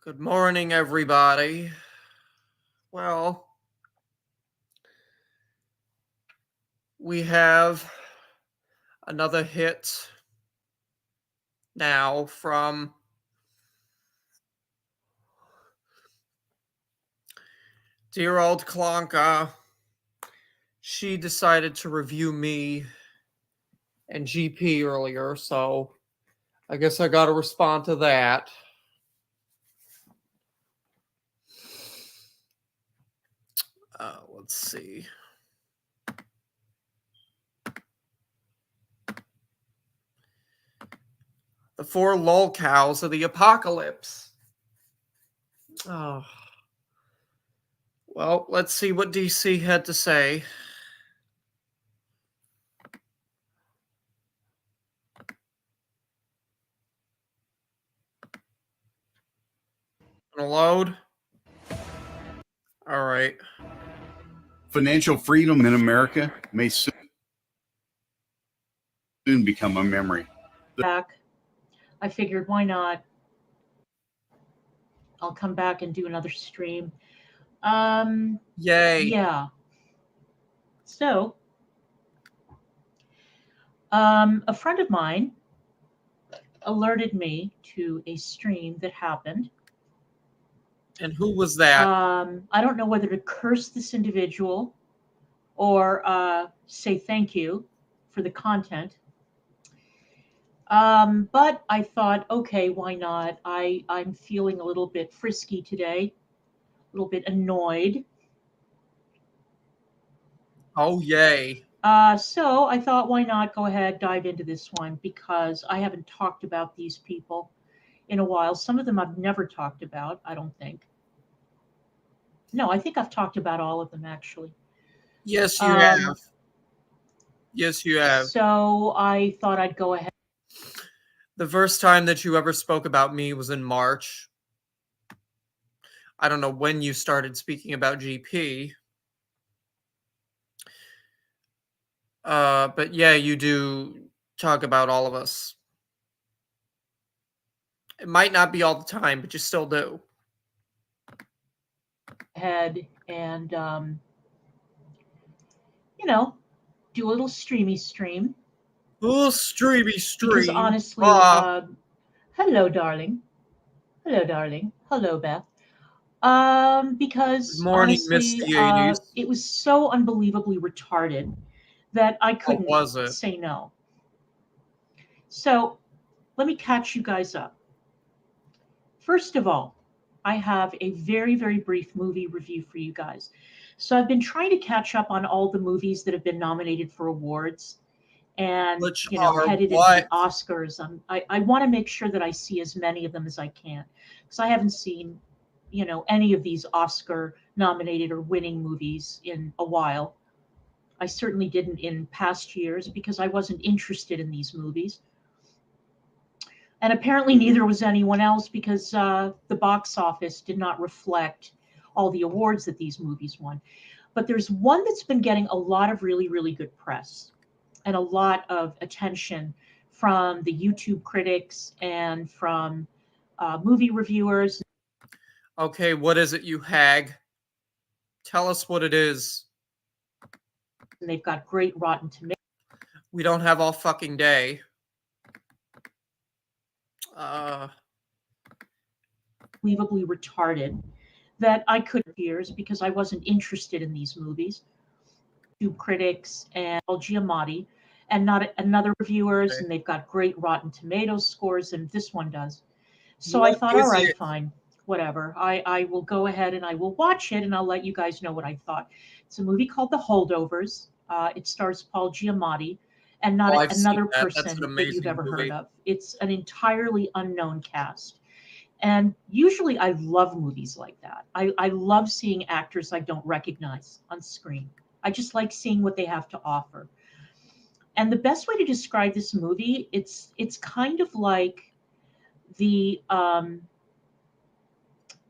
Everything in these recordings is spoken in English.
Good morning, everybody. Well, we have another hit now from dear old Klonka. She decided to review me and GP earlier, so I guess I gotta respond to that. Let's see. The four lol cows of the apocalypse. Oh. Well, let's see what DC had to say. Gonna load. All right. Financial freedom in America may soon become a memory. Back. I figured, why not? I'll come back and do another stream. Yay. Yeah. So, a friend of mine alerted me to a stream that happened. And who was that? I don't know whether to curse this individual or say thank you for the content. But I thought, okay, why not? I'm feeling a little bit frisky today, a little bit annoyed. Oh, yay. So I thought, why not go ahead, dive into this one, because I haven't talked about these people in a while. Some of them I've never talked about, I don't think. No, I think I've talked about all of them, actually. Yes, you have. Yes, you have. So I thought I'd go ahead. The first time that you ever spoke about me was in March. I don't know when you started speaking about GP. But yeah, you do talk about all of us. It might not be all the time, but you still do. Ahead and, do a little streamy stream. Oh, streamy stream. Because honestly, hello, darling. Hello, darling. Hello, Beth. Because Good morning, honestly, Miss Hades. it was so unbelievably retarded that I How couldn't was it? say no. So let me catch you guys up. First of all, I have a very, very brief movie review for you guys. So I've been trying to catch up on all the movies that have been nominated for awards and, Which are headed into what? the Oscars. I want to make sure that I see as many of them as I can, because I haven't seen, any of these Oscar nominated or winning movies in a while. I certainly didn't in past years because I wasn't interested in these movies. And apparently neither was anyone else, because the box office did not reflect all the awards that these movies won. But there's one that's been getting a lot of really, really good press and a lot of attention from the YouTube critics and from movie reviewers. Okay, what is it, you hag? Tell us what it is. And they've got great Rotten Tomatoes. We don't have all fucking day. Unbelievably retarded that I couldn't years because I wasn't interested in these movies. YouTube critics and Paul Giamatti and not another reviewers, Okay. and they've got great Rotten Tomatoes scores, and this one does. So What I thought, is all right, it? fine, whatever. I will go ahead and I will watch it, and I'll let you guys know what I thought. It's a movie called The Holdovers. It stars Paul Giamatti and not Oh, I've seen another that. That's an person that you've amazing ever movie. heard of. It's an entirely unknown cast. And usually I love movies like that. I love seeing actors I don't recognize on screen. I just like seeing what they have to offer. And the best way to describe this movie, it's kind of like the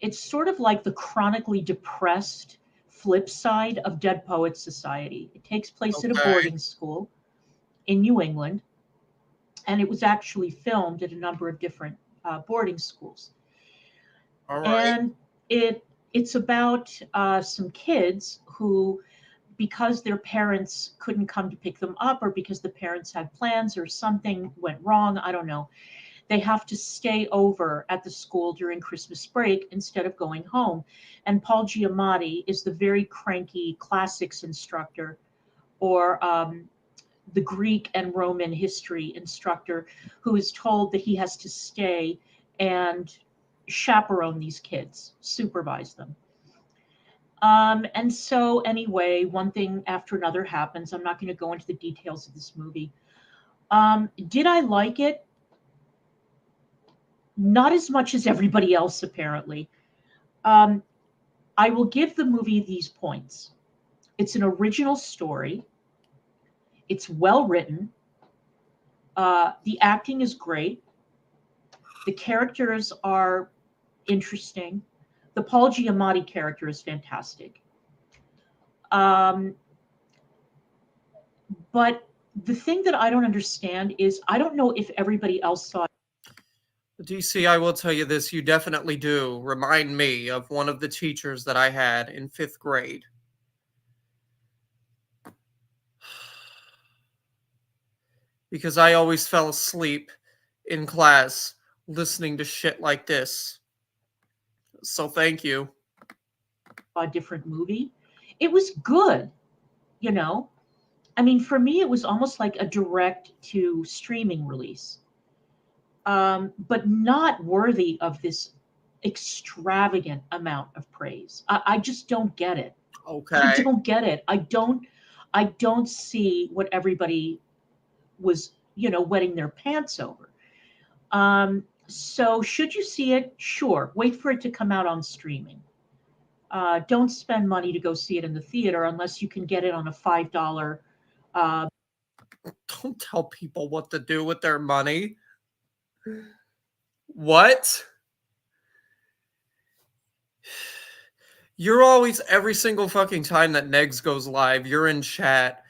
it's sort of like the chronically depressed flip side of Dead Poets Society. It takes place at a Okay. boarding school in New England, and it was actually filmed at a number of different boarding schools. All right. And it's about some kids who, because their parents couldn't come to pick them up, or because the parents had plans or something went wrong, I don't know, they have to stay over at the school during Christmas break instead of going home. And Paul Giamatti is the very cranky classics instructor, or the Greek and Roman history instructor, who is told that he has to stay and chaperone these kids, supervise them. And so, anyway, one thing after another happens. I'm not going to go into the details of this movie. Did I like it? Not as much as everybody else, apparently. Um, I will give the movie these points. It's an original story. It's well written. The acting is great. The characters are interesting. The Paul Giamatti character is fantastic. Um, but the thing that I don't understand is I don't know if everybody else saw it. DC, I will tell you this, you definitely do remind me of one of the teachers that I had in 5th grade. Because I always fell asleep in class listening to shit like this. So thank you. A different movie. It was good, you know. I mean, for me, it was almost like a direct to streaming release, but not worthy of this extravagant amount of praise. I just don't get it. I Okay. don't get it. I don't see what everybody was, wetting their pants over. So should you see it? Sure. Wait for it to come out on streaming. Don't spend money to go see it in the theater unless you can get it on a $5. Uh, Don't tell people what to do with their money. What? You're always, every single fucking time that Negs goes live, you're in chat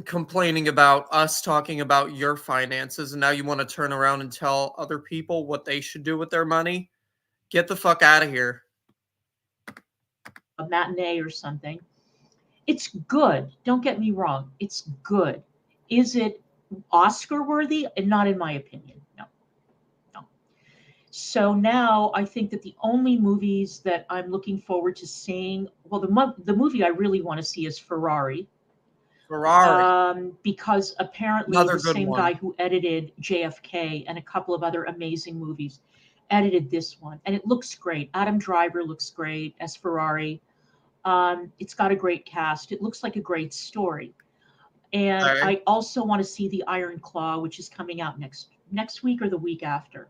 complaining about us talking about your finances, and now you want to turn around and tell other people what they should do with their money? Get the fuck out of here. a matinee or something. It's good. Don't get me wrong. It's good. Is it Oscar worthy? Not in my opinion. No, no. So now I think that the only movies that I'm looking forward to seeing, well, the movie I really want to see is Ferrari, Ferrari, because apparently another the good same one. guy who edited JFK and a couple of other amazing movies edited this one, and it looks great. Adam Driver looks great as Ferrari. It's got a great cast. It looks like a great story. And Okay. I also want to see the Iron Claw, which is coming out next week or the week after.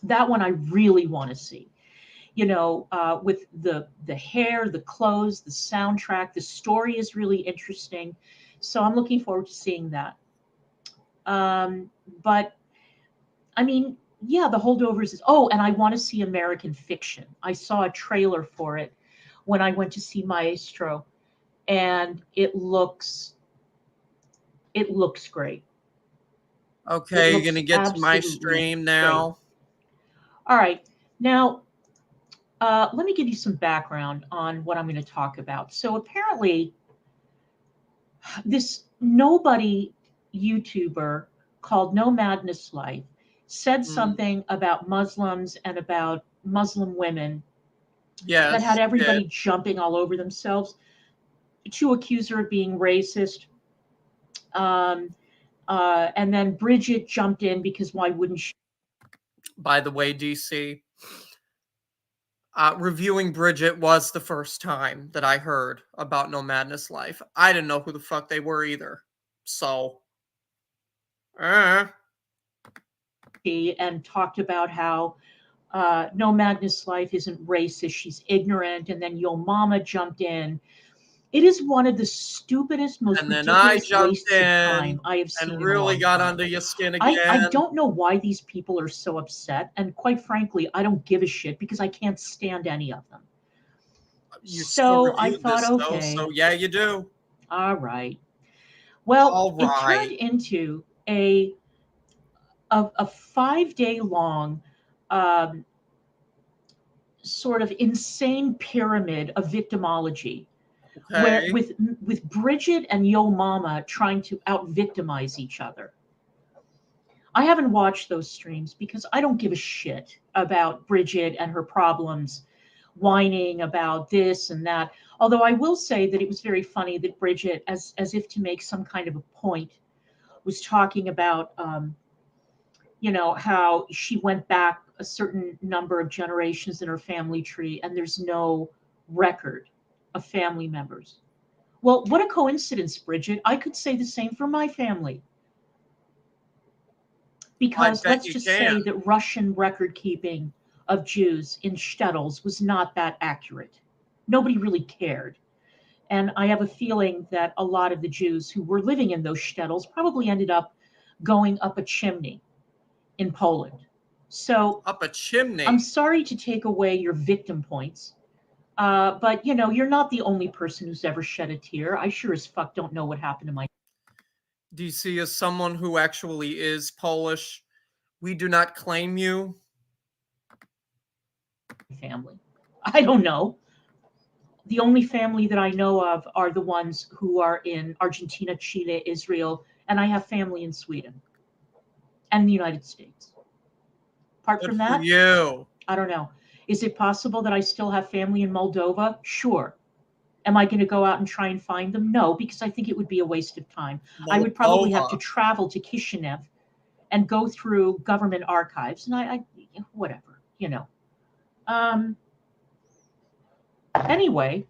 That one I really want to see. With the hair, the clothes, the soundtrack, the story is really interesting. So I'm looking forward to seeing that. Um, but I mean, yeah, the holdovers is. Oh, and I want to see American Fiction. I saw a trailer for it when I went to see Maestro, and it looks great. It Okay, you're looks gonna get to my absolutely stream great. now. All right, now let me give you some background on what I'm going to talk about. So apparently, this nobody YouTuber called No Madness Life said Mm, something about Muslims and about Muslim women that yes, had you did. everybody jumping all over themselves to accuse her of being racist. Um, and then Bridget jumped in because why wouldn't she? By the way, DC, reviewing Bridget was the first time that I heard about No Madness Life. I didn't know who the fuck they were either. So, uh, And talked about how No Madness Life isn't racist, she's ignorant. And then Yo Mama jumped in. It is one of the stupidest, most and then I ridiculous jumped wastes of time in I have and seen in a really long got time. under your skin I again. don't know why these people are so upset. And quite frankly, I don't give a shit because I can't stand any of them. You still So I reviewed thought, this though, okay, so yeah, you do. all right. Well, All it turned right. into a 5 day long um, sort of insane pyramid of victimology, where Okay. with Bridget and Yo Mama trying to out victimize each other. I haven't watched those streams because I don't give a shit about Bridget and her problems, whining about this and that. Although I will say that it was very funny that Bridget, as if to make some kind of a point, was talking about how she went back a certain number of generations in her family tree and there's no record of family members. Well, what a coincidence, Bridget. I could say the same for my family. I Because bet let's you just can. say that Russian record keeping of Jews in shtetls was not that accurate. Nobody really cared. And I have a feeling that a lot of the Jews who were living in those shtetls probably ended up going up a chimney in Poland. So Up a chimney. I'm sorry to take away your victim points, but you're not the only person who's ever shed a tear. I sure as fuck don't know what happened to my DC, as someone who actually is Polish, we do not claim you. family. I don't know. The only family that I know of are the ones who are in Argentina, Chile, Israel, and I have family in Sweden and the United States. Apart Good from for that, you. I don't know. Is it possible that I still have family in Moldova? Sure. Am I going to go out and try and find them? No, because I think it would be a waste of time. I would probably have to Moldova. travel to Kishinev and go through government archives, and I whatever. Anyway,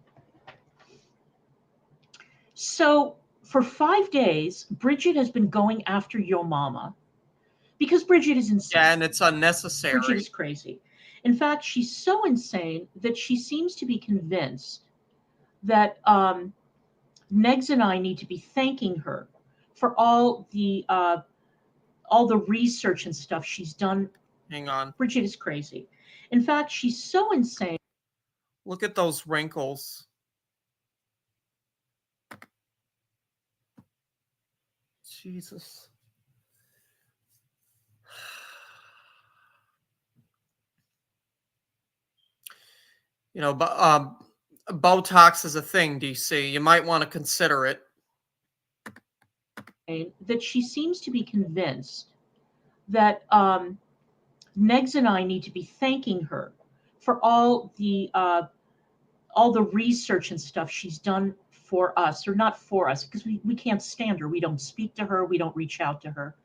so for 5 days, Bridget has been going after Yo Mama because Bridget is insane. Yeah, and it's Bridget unnecessary. is crazy. In fact, she's so insane that she seems to be convinced that Negs and I need to be thanking her for all the research and stuff she's done. Hang on. Bridget is crazy. In fact, she's so insane. Look at those wrinkles. Jesus. But Botox is a thing, DC. You might want to consider it. That she seems to be convinced that Negs and I need to be thanking her for all the research and stuff she's done for us, or not for us, because we can't stand her. We don't speak to her. We don't reach out to her.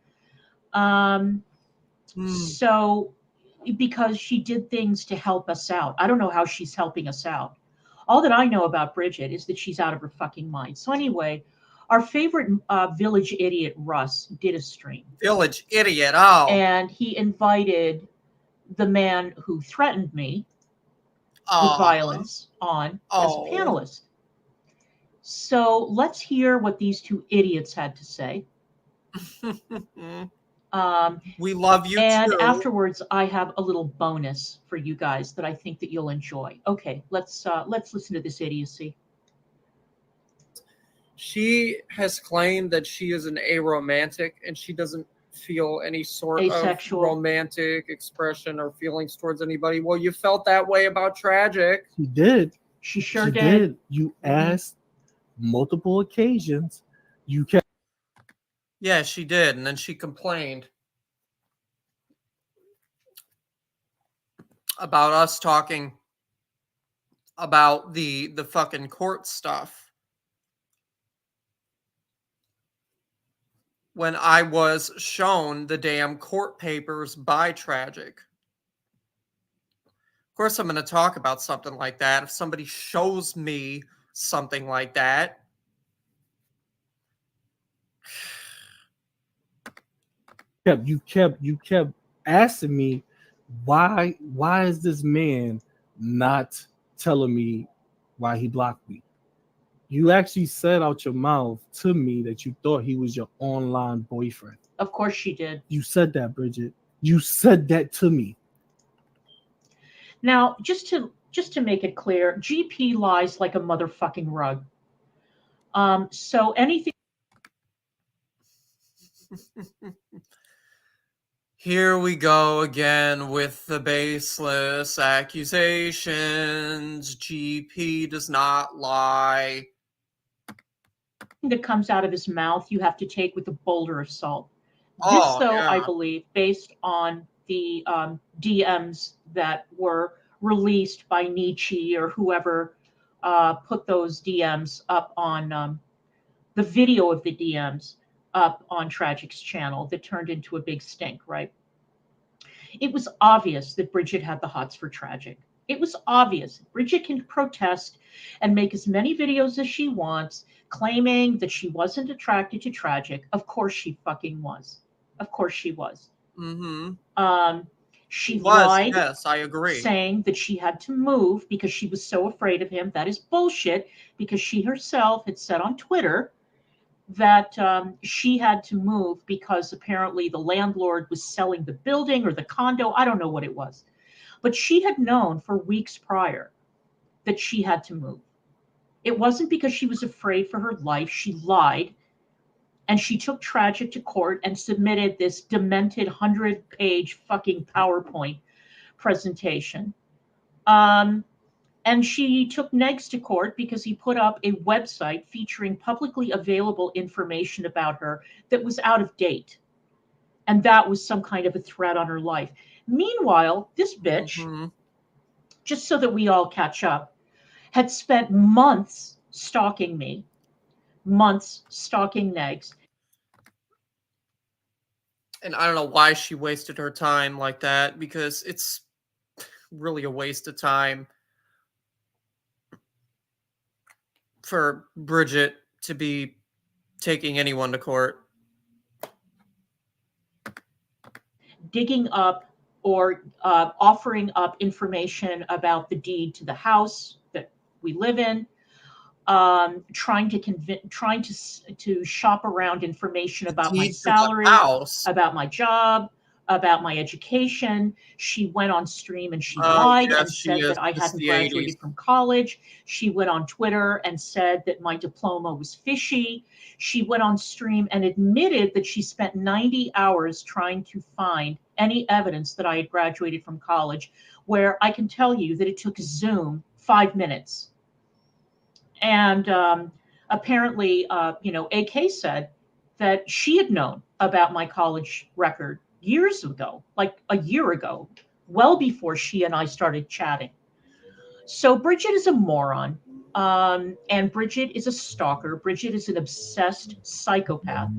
So, because she did things to help us out. I don't know how she's helping us out. All that I know about Bridget is that she's out of her fucking mind. So anyway, our favorite village idiot, Russ, did a stream. Village idiot. Oh. And he invited the man who threatened me with violence on as a panelist. So let's hear what these two idiots had to say. We love you and too. Afterwards, I have a little bonus for you guys that I think that you'll enjoy. Okay, let's listen to this idiocy. She has claimed that she is an aromantic and she doesn't feel any sort Asexual. of romantic expression or feelings towards anybody. Well, you felt that way about Tragic. She did. She sure She did. You asked multiple occasions. You kept. Yeah, she did, and then she complained about us talking about the fucking court stuff when I was shown the damn court papers by Tragic. Of course, I'm going to talk about something like that if somebody shows me something like that. You kept asking me why is this man not telling me why he blocked me? You actually said out your mouth to me that you thought he was your online boyfriend. Of course she did. You said that, Bridget. You said that to me. Now, just to make it clear, GP lies like a motherfucking rug. So anything Here we go again with the baseless accusations. GP does not lie. That comes out of his mouth, you have to take with a boulder of salt. This, Oh, though, I yeah. believe, based on the DMs that were released by Nietzsche or whoever put those DMs up on the video of the DMs up on Tragic's channel that turned into a big stink, right? It was obvious that Bridget had the hots for Tragic. It was obvious. Bridget can protest and make as many videos as she wants, claiming that she wasn't attracted to Tragic. Of course she fucking was. Of course she was. Mm-hmm. She Was, lied, yes, I agree. saying that she had to move because she was so afraid of him. That is bullshit, because she herself had said on Twitter that she had to move because apparently the landlord was selling the building or the condo. I don't know what it was. But she had known for weeks prior that she had to move. It wasn't because she was afraid for her life. She lied. And she took Tragic to court and submitted this demented 100-page fucking PowerPoint presentation. And she took Negs to court because he put up a website featuring publicly available information about her that was out of date. And that was some kind of a threat on her life. Meanwhile, this bitch, just so that we all catch up, had spent months stalking me, months stalking Negs. And I don't know why she wasted her time like that, because it's really a waste of time for Bridget to be taking anyone to court. Digging up or offering up information about the deed to the house that we live in, trying to shop around information about my Deed to what salary, house? about my job, about my education. She went on stream and she Oh, lied yes, and she said is. that I It's hadn't the graduated 80s. from college. She went on Twitter and said that my diploma was fishy. She went on stream and admitted that she spent 90 hours trying to find any evidence that I had graduated from college, where I can tell you that it took Zoom 5 minutes. And apparently, AK said that she had known about my college record years ago, like a year ago, well before she and I started chatting. So Bridget is a moron. And Bridget is a stalker. Bridget is an obsessed psychopath.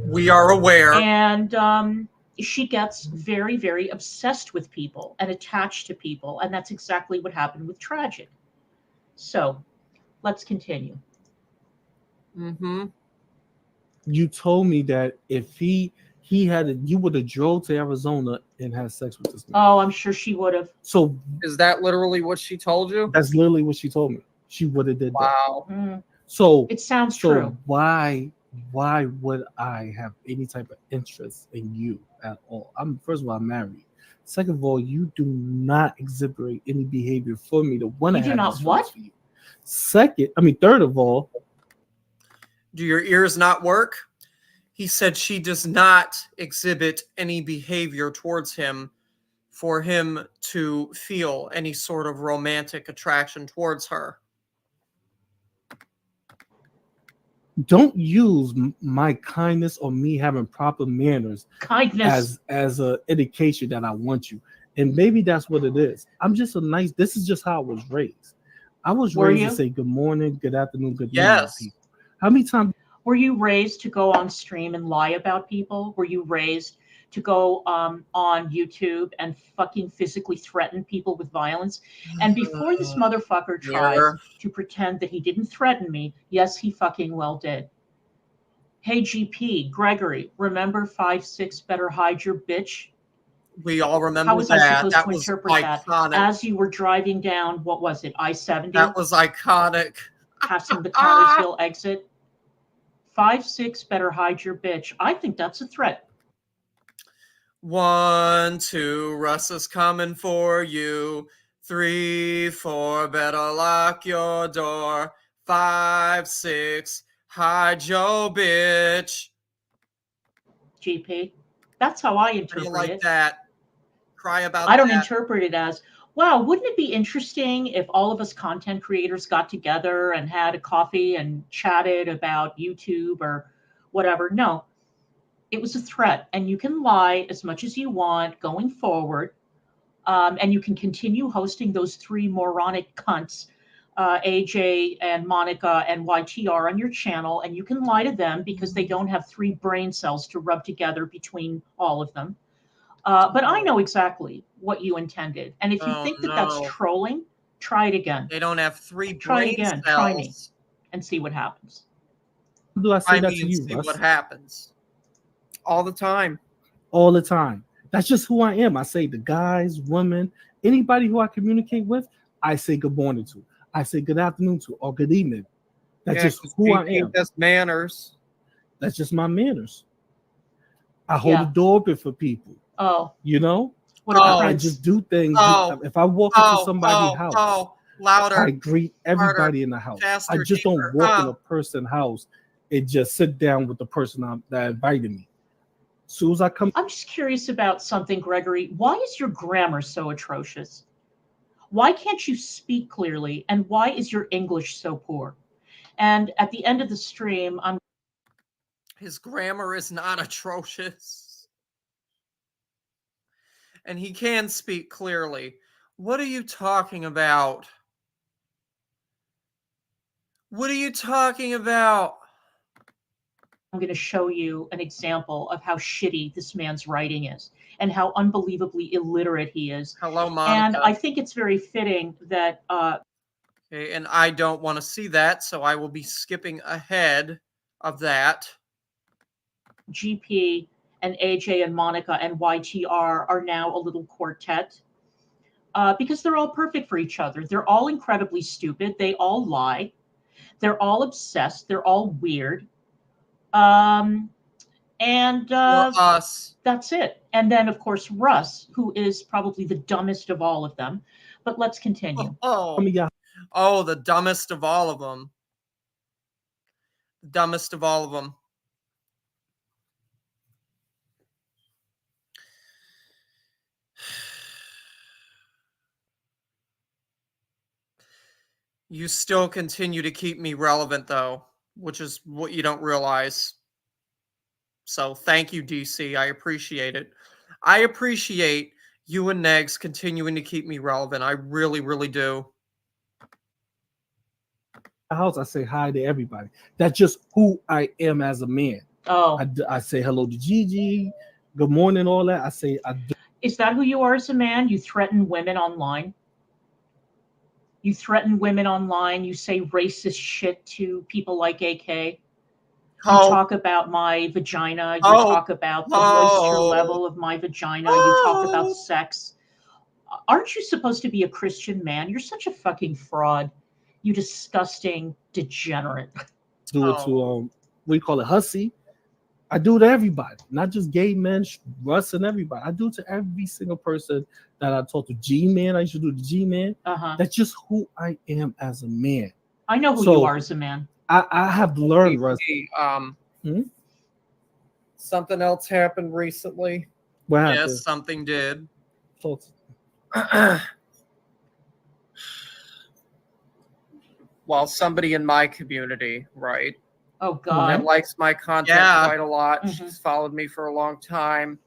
We are aware. And she gets very, very obsessed with people and attached to people. And that's exactly what happened with Tragic. So let's continue. You told me that if you would have drove to Arizona and had sex with this man. Oh, I'm sure she would have. So Is that literally what she told you? that's literally what she told me. She would have did that. Wow. So It sounds true. Why would I have any type of interest in you at all? First of all, I'm married. Second of all, you do not exhibit any behavior for me to want to You do have not these what? feelings for you. Third of all, Do your ears not work? He said she does not exhibit any behavior towards him for him to feel any sort of romantic attraction towards her. don't use my kindness or me having proper manners Kindness. as an indication that I want you. And maybe that's what it is. This is just how I was raised. I was raised to say good morning, good afternoon, good evening to people. How many times were you raised to go on stream and lie about people? Were you raised to go on YouTube and fucking physically threaten people with violence? And before this motherfucker tries to pretend that he didn't threaten me, yes, he fucking well did. Hey, GP, Gregory, remember 5'6" better hide your bitch? We all remember How was I supposed to interpret that? As you were driving down, what was it, I-70? That was iconic. Passing the Connersville exit. 5'6" better hide your bitch. I think that's a threat. 1, 2, Russ is coming for you. 3, 4, better lock your door. 5, 6, hide your bitch. GP. That's how I How do interpret you like it. that? Cry about I don't that. interpret it as, wow, wouldn't it be interesting if all of us content creators got together and had a coffee and chatted about YouTube or whatever? No, it was a threat. And you can lie as much as you want going forward. And you can continue hosting those three moronic cunts, AJ and Monica and YTR on your channel, and you can lie to them because they don't have three brain cells to rub together between all of them. But I know exactly what you intended. And if you Oh think that that's no. trolling, try it again. They don't have 3 Try it brain again. Try me cells. and see what happens. Do I say Try that me to and you, see Russ? what happens. All the time. All the time. That's just who I am. I say the guys, women, anybody who I communicate with, I say good morning to. I say good afternoon to or good evening. That's Yeah, just 'cause who I GP am. has manners. That's just my manners. I hold Yeah. the door open for people. Oh, You know, what about Oh. I Prince? just do things. Oh. If I walk into somebody's house, Louder. I greet everybody in the house. faster, I just deeper. don't walk in a person's house and just sit down with the person that invited me. As soon as I come, I'm just curious about something, Gregory. Why is your grammar so atrocious? Why can't you speak clearly? And why is your English so poor? And at the end of the stream, I'm His grammar is not atrocious. And he can speak clearly. What are you talking about? What are you talking about? going to show you an example of how shitty this man's writing is and how unbelievably illiterate he is. Hello, And Monica. I think it's very fitting that Okay, and I don't want to see that, so I will be skipping ahead of that. GP and AJ and Monica and YTR are now a little quartet because they're all perfect for each other. They're all incredibly stupid. They all lie. They're all obsessed. They're all weird. And For us. that's it. And then, of course, Russ, who is probably the dumbest of all of them. But let's continue. Oh, the dumbest of all of them. Dumbest of all of them. You still continue to keep me relevant, though, which is what you don't realize. So thank you, DC. I appreciate it. I appreciate you and Negs continuing to keep me relevant. I really, really do. house, I say hi to everybody. That's just who I am as a man. Oh, I say hello to Gigi, good morning, all that. I say I do. Is that who you are as a man? You threaten women online? You threaten women online. You say racist shit to people like AK. You talk about my vagina. You talk about the moisture level of my vagina. You talk about sex. Aren't you supposed to be a Christian man? You're such a fucking fraud. You disgusting degenerate. Do it to what do you call it, Hissy. I do it to everybody, not just gay men, Russ and everybody. I do it to every single person that I talk to. G-Man, I used to do the G-Man. That's just who I am as a man. I know who you are as a man. I have learned, Russ. Something else happened recently. What happened? Yes, something did. Well, somebody in my community, right? Oh, God. That likes my content quite a lot. She's followed me for a long time.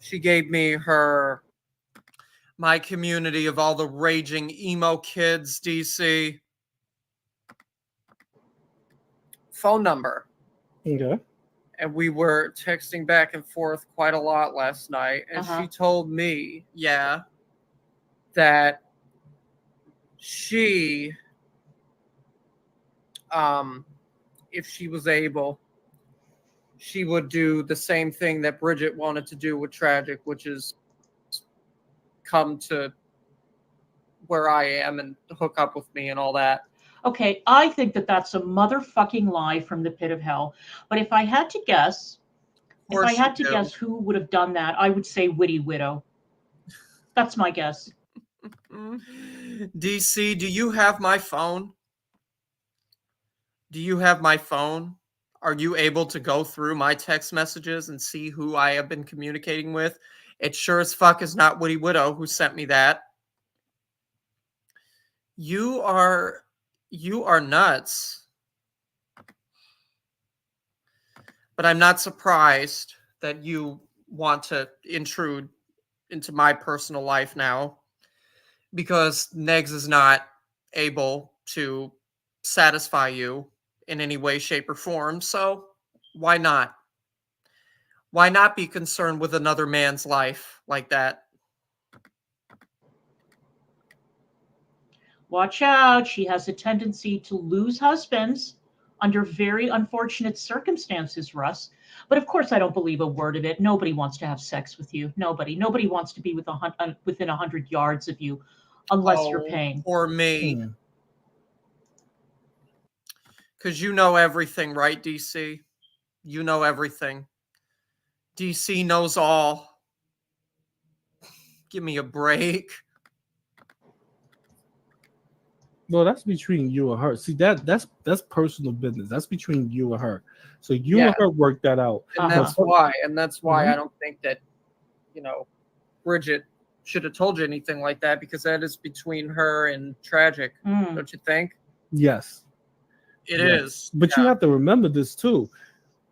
She gave me my community of all the raging emo kids, DC. Phone number. Okay. And we were texting back and forth quite a lot last night. And she told me, that she, if she was able, she would do the same thing that Bridget wanted to do with Tragic, which is come to where I am and hook up with me and all that. Okay, I think that that's a motherfucking lie from the pit of hell. But if I had to guess, guess who would have done that, I would say Witty Widow. That's my guess. DC, do you have my phone? Do you have my phone? Are you able to go through my text messages and see who I have been communicating with? It sure as fuck is not Woody Widow who sent me that. You are nuts. But I'm not surprised that you want to intrude into my personal life now, because Negs is not able to satisfy you in any way, shape, or form. So why not? Why not be concerned with another man's life like that? Watch out. She has a tendency to lose husbands under very unfortunate circumstances, Russ. But of course, I don't believe a word of it. Nobody wants to have sex with you. Nobody wants to be within 100 yards of you unless you're paying. Or me. Hmm. Because you know everything, right, DC? You know everything. DC knows all. Give me a break. Well, that's between you and her. See, that's personal business. That's between you and her. So you Yeah. and her work that out. And Uh-huh. that's why Mhm. I don't think that, Bridget should have told you anything like that, because that is between her and Tragic. Mm. Don't you think? Yes. It Yes. is. But you have to remember this too.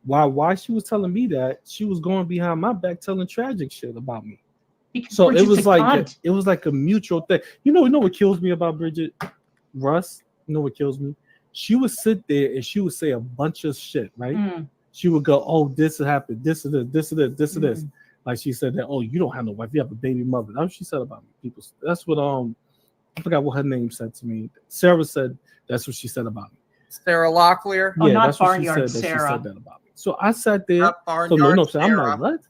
Why she was telling me that, she was going behind my back telling Tragic shit about me. Because So Bridget's it was a like cunt. it was like a mutual thing. You know what kills me about Bridget, Russ? You know what kills me? She would sit there and she would say a bunch of shit, right? Mm. She would go, "Oh, this has happened. This is this. This is this. This is this." Mm. Like she said that. "Oh, you don't have no wife. You have a baby mother." That's what she said about me. People. That's what I forgot what her name said to me. Sarah said that's what she said about me. Sarah Locklear. Oh, not that's what she Barnyard said. That Sarah. she said that about me. So I sat there. Not So Barnyard I'm Sarah. like, what?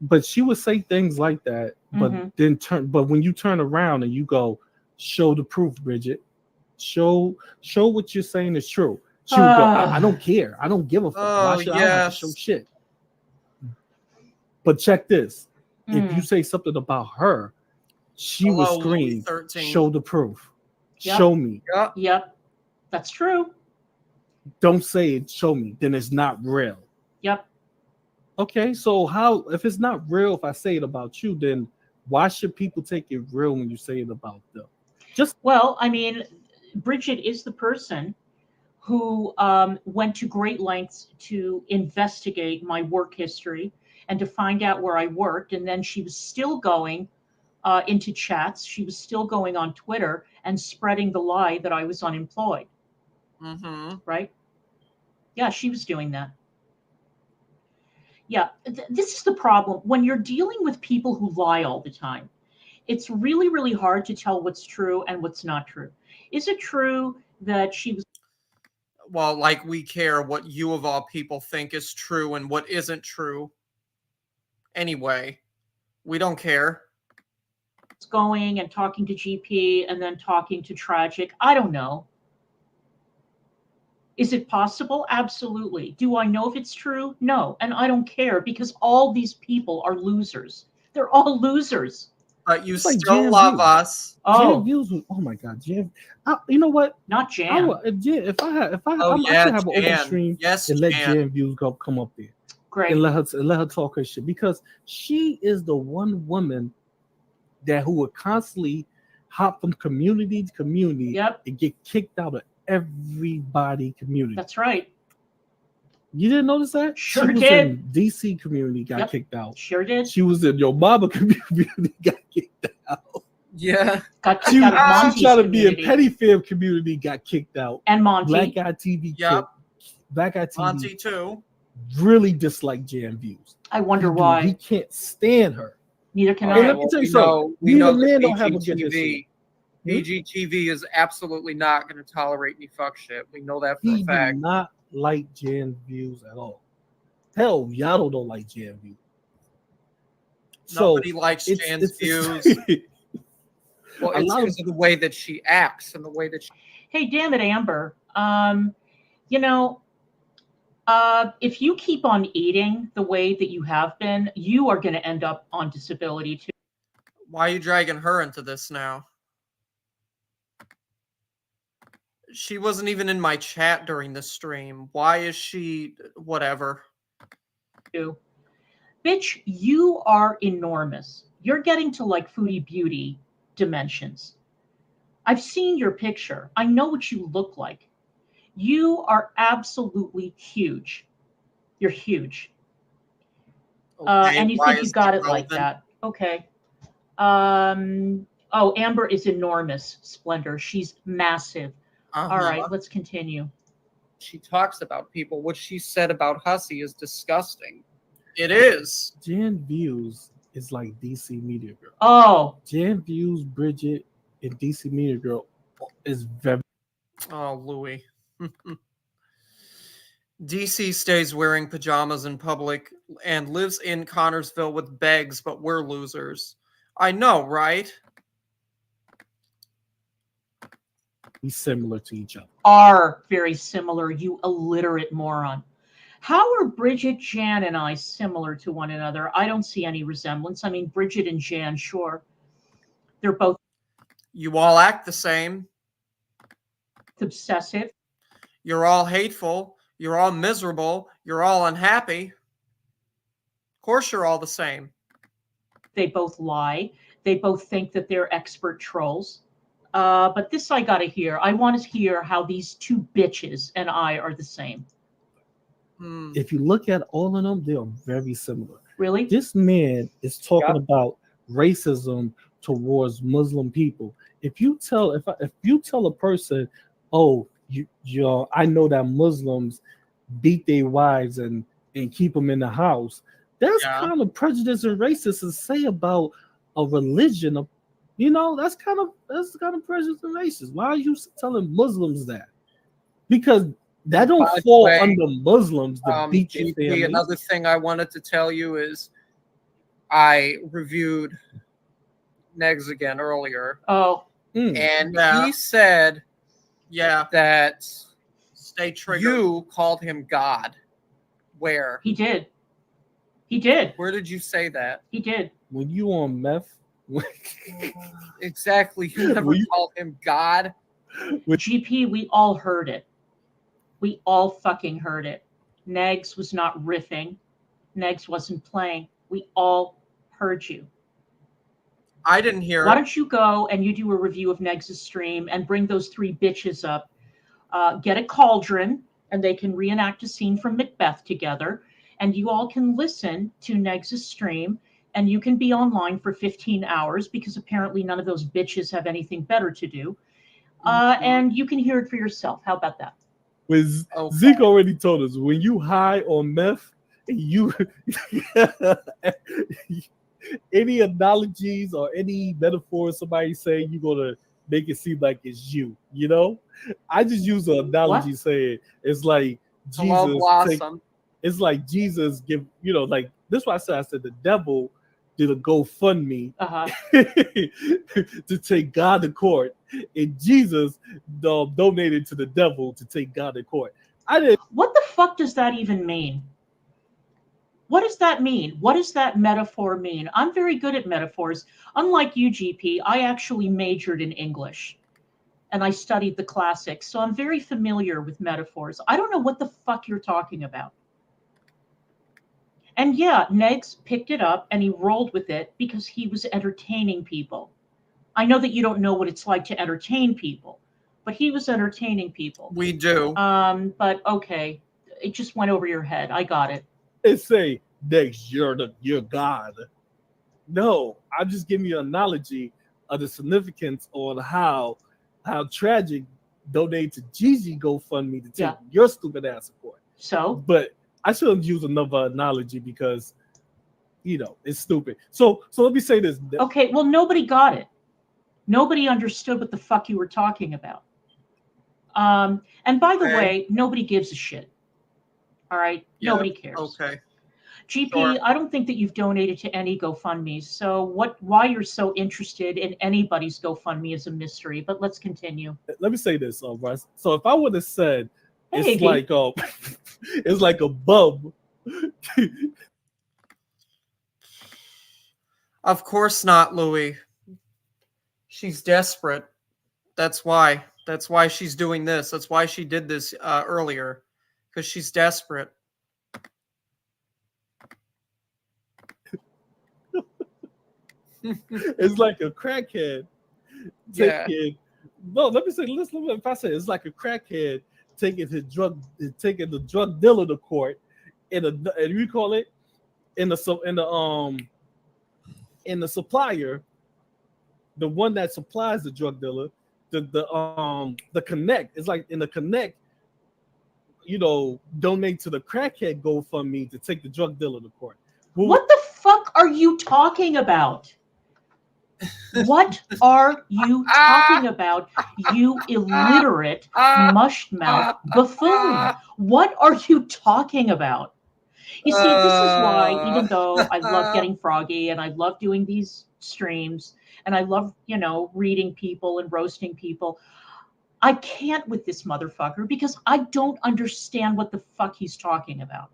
But she would say things like that, but Mhm. then but when you turn around and you go, show the proof, Bridget. Show what you're saying is true. She would go, I don't care. I don't give a fuck. Why Oh, should I have to show yes. shit? But check this. If you Mm. say something about her, she would Hello, Louis scream, 13. show the proof. Yep. Show me. Yep. Yep. That's true. Don't say it, show me. Then it's not real. Yep. Okay, so how, if it's not real, if I say it about you, then why should people take it real when you say it about them? Well, I mean, Bridget is the person who went to great lengths to investigate my work history and to find out where I worked. And then she was still going into chats. She was still going on Twitter and spreading the lie that I was unemployed. Mm-hmm. Right? Yeah, she was doing that. Yeah, this is the problem. When you're dealing with people who lie all the time, it's really, really hard to tell what's true and what's not true. Is it true that she was Well, like we care what you of all people think is true and what isn't true. Anyway, we don't care. going and talking to GP and then talking to Tragic? I don't know. Is it possible? Absolutely. Do I know if it's true? No. And I don't care, because all these people are losers. They're all losers. But you It's like still Jan love Views. us. Oh, Jan Views was, oh my god, Jan. You know what? not I Jan. would, if I Oh, I yeah, should have an open Jan. stream Yes, and let Jan. Jan Views come up there Great. and let her talk her shit, because she is the one woman who would constantly hop from community to community Yep, and get kicked out of everybody community. that's right. You didn't notice that? Sure She was did. in DC community, got Yep. kicked out. Sure did. She was in your Baba community, got kicked out. Yeah. Got She, kicked out of Monty's she tried to be in community. Petty Fam community, got kicked out. And Monty. Black Guy TV, Yep. Black Guy TV Monty too. really disliked Jan Views. I wonder He why. can't stand her. Neither can And I. let me tell you something. We Me know and that Lynn don't have a good history. BGTV is absolutely not going to tolerate any fuck shit. We know that for He a did fact. not like Jan Views at all. Hell, y'all don't like Jan Views. Nobody likes it's- Jan's it's- views. Well, a it's lot of- because of the way that she acts and the way that she. Hey, damn it, Amber. If you keep on eating the way that you have been, you are going to end up on disability too. Why are you dragging her into this now? She wasn't even in my chat during the stream. Why is she whatever? You. Bitch, you are enormous. You're getting to like Foodie Beauty dimensions. I've seen your picture. I know what you look like. You are absolutely huge. You're huge. Okay, And you why think you is got that it like relevant? that. Okay. Oh, Amber is enormous, Splendor. She's massive. All right, let's continue. She talks about people. What she said about Hussy is disgusting. It is. Jan Views is like DC Media Girl. Oh, Jan Views, Bridget, and DC Media Girl is very. Oh, Louis. DC stays wearing pajamas in public and lives in Connorsville with Beggs, but we're losers. I know, right? similar to each other. are very similar, you illiterate moron. How are Bridget, Jan, and I similar to one another? I don't see any resemblance. I mean, Bridget and Jan, sure. They're both You all act the same. obsessive. You're all hateful. You're all miserable. You're all unhappy. Of course, you're all the same. They both lie. They both think that they're expert trolls. But this I gotta hear. I want to hear how these two bitches and I are the same. If you look at all of them, they are very similar. Really? This man is talking Yep. about racism towards Muslim people. If you tell a person, oh, I know that Muslims beat their wives and keep them in the house, that's Yeah. kind of prejudice and racist to say about a religion. That's kind of prejudice and racist. Why are you telling Muslims that? Because that don't By the fall way, under Muslims to beat their GP, families. another thing I wanted to tell you is I reviewed Negs again earlier, Oh, and he said, that stay triggered. You called him God. Where? he did. He did. Where did you say that? He did. When you on meth, Exactly. You never Were you- called him God. GP, we all heard it. We all fucking heard it. Negs was not riffing. Negs wasn't playing. We all heard you. I didn't hear Why it. don't you go and you do a review of Negs' stream and bring those three bitches up, get a cauldron, and they can reenact a scene from Macbeth together, and you all can listen to Negs' stream, and you can be online for 15 hours because apparently none of those bitches have anything better to do, and you can hear it for yourself. How about that? with Okay. Zeke already told us, when you high on meth, you any analogies or any metaphors somebody say, you're gonna make it seem like it's you. I just use an analogy saying it's like Hello, Jesus. Blossom. It's like Jesus give, like this. Is why I said the devil did a GoFundMe to take God to court, and Jesus donated to the devil to take God to court. What the fuck does that even mean? What does that mean? What does that metaphor mean? I'm very good at metaphors. Unlike you, GP, I actually majored in English and I studied the classics, so I'm very familiar with metaphors. I don't know what the fuck you're talking about. And yeah, Negs picked it up and he rolled with it because he was entertaining people. I know that you don't know what it's like to entertain people, but he was entertaining people. We do. But okay, it just went over your head. I got it. They say, Next, you're God. No, I'm just giving you an analogy of the significance on how tragic donate to Gigi GoFundMe to take your stupid ass to court. So, but I shouldn't use another analogy because it's stupid. So let me say this. Okay, well, nobody got it. Nobody understood what the fuck you were talking about. And by the way, nobody gives a shit. All right, nobody cares. Okay. GP, Sure. I don't think that you've donated to any GoFundMes. So why you're so interested in anybody's GoFundMe is a mystery. But let's continue. Let me say this, Russ. So if I would have said Hey, it's like it's like a bub. Of course not, Louis. She's desperate. That's why. That's why she's doing this. That's why she did this earlier, because she's desperate. It's like a crackhead Yeah. taking. No, let me say. Listen, if I say it's like a crackhead taking the drug dealer to court, and you call it in the supplier, the one that supplies the drug dealer, the connect. It's like in the connect, donate to the crackhead GoFundMe to take the drug dealer to court. What the fuck are you talking about? What are you talking about, you illiterate, mush-mouth buffoon? What are you talking about? You see, this is why, even though I love getting froggy and I love doing these streams and I love, reading people and roasting people, I can't with this motherfucker because I don't understand what the fuck he's talking about.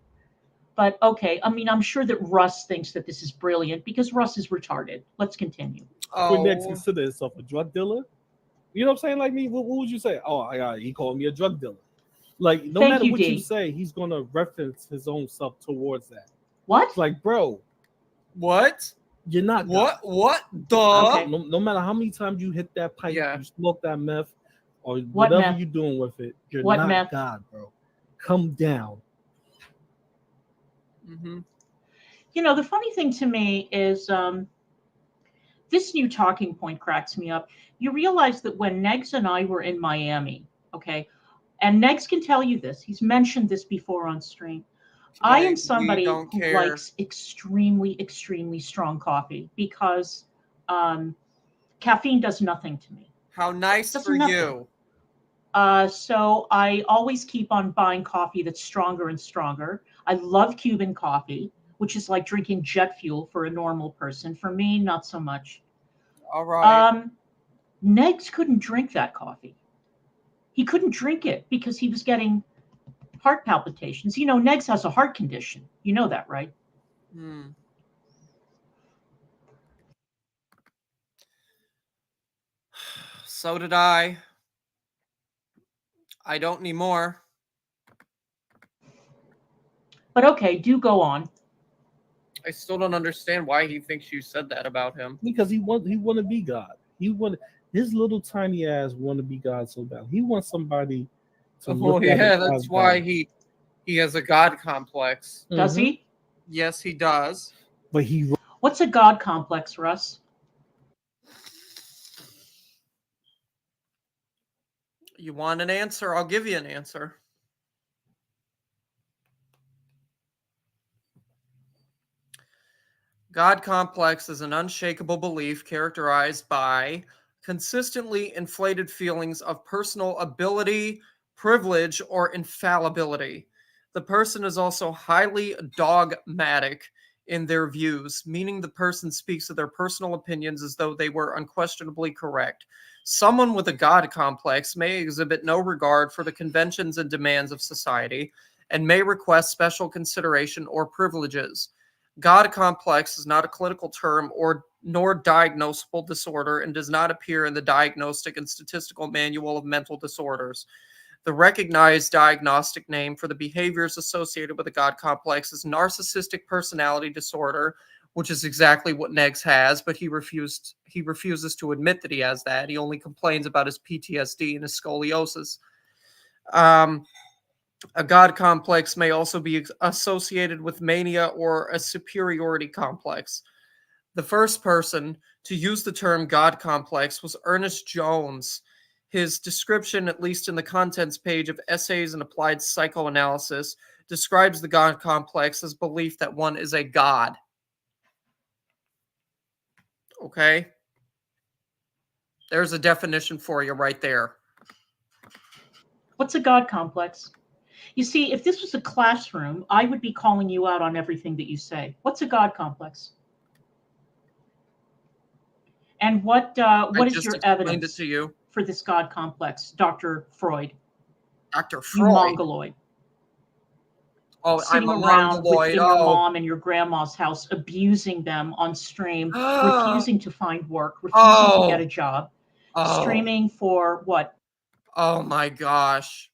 But okay, I mean, I'm sure that Russ thinks that this is brilliant because Russ is retarded. Let's continue. Would Next Oh, consider himself a drug dealer? You know what I'm saying? Like me, what would you say? Oh, he called me a drug dealer. Like, no Thank matter you, what D. you say, he's gonna reference his own self towards that. What? It's like, bro, what? you're not What? God. What? The? Okay. No matter how many times you hit that pipe, Yeah. you smoke that meth, or What whatever meth? you're doing with it, you're What not meth? God, bro. Come down. Mm-hmm. The funny thing to me is this new talking point cracks me up. You realize that when Negs and I were in Miami, okay, and Negs can tell you this, he's mentioned this before on stream. I am We somebody don't who care. likes extremely, extremely strong coffee because caffeine does nothing to me. How nice Does for nothing. you. So I always keep on buying coffee that's stronger and stronger. I love Cuban coffee, which is like drinking jet fuel for a normal person. For me, not so much. All right. Negs couldn't drink that coffee. He couldn't drink it because he was getting heart palpitations. Negs has a heart condition. You know that, right? Hmm. So did I. I don't need more. But okay, do go on. I still don't understand why he thinks you said that about him. Because he want to be God. His little tiny ass want to be God so bad. He wants somebody to Oh look at yeah, him that's as why God. he has a god complex. Does he? Yes, he does. But he What's a God complex, Russ? You want an answer? I'll give you an answer. God complex is an unshakable belief characterized by consistently inflated feelings of personal ability, privilege, or infallibility. The person is also highly dogmatic in their views, meaning the person speaks of their personal opinions as though they were unquestionably correct. Someone with a God complex may exhibit no regard for the conventions and demands of society and may request special consideration or privileges. God complex is not a clinical term nor diagnosable disorder and does not appear in the Diagnostic and Statistical Manual of Mental Disorders. The recognized diagnostic name for the behaviors associated with a God complex is narcissistic personality disorder, which is exactly what Negs has, but he refuses to admit that he has that. He only complains about his PTSD and his scoliosis. A God complex may also be associated with mania or a superiority complex. The first person to use the term God complex was Ernest Jones. His description, at least in the contents page of Essays in Applied Psychoanalysis, describes the God complex as belief that one is a god. Okay? There's a definition for you right there. What's a God complex? You see, if this was a classroom, I would be calling you out on everything that you say. What's a God complex? And what is just your explained evidence it to you. for this God complex, Dr. Freud? Dr. You Freud. mongoloid. Oh, Sitting I'm a around mongoloid. in your mom and your grandma's house, abusing them on stream, refusing to find work, refusing to get a job, streaming for what? Oh my gosh.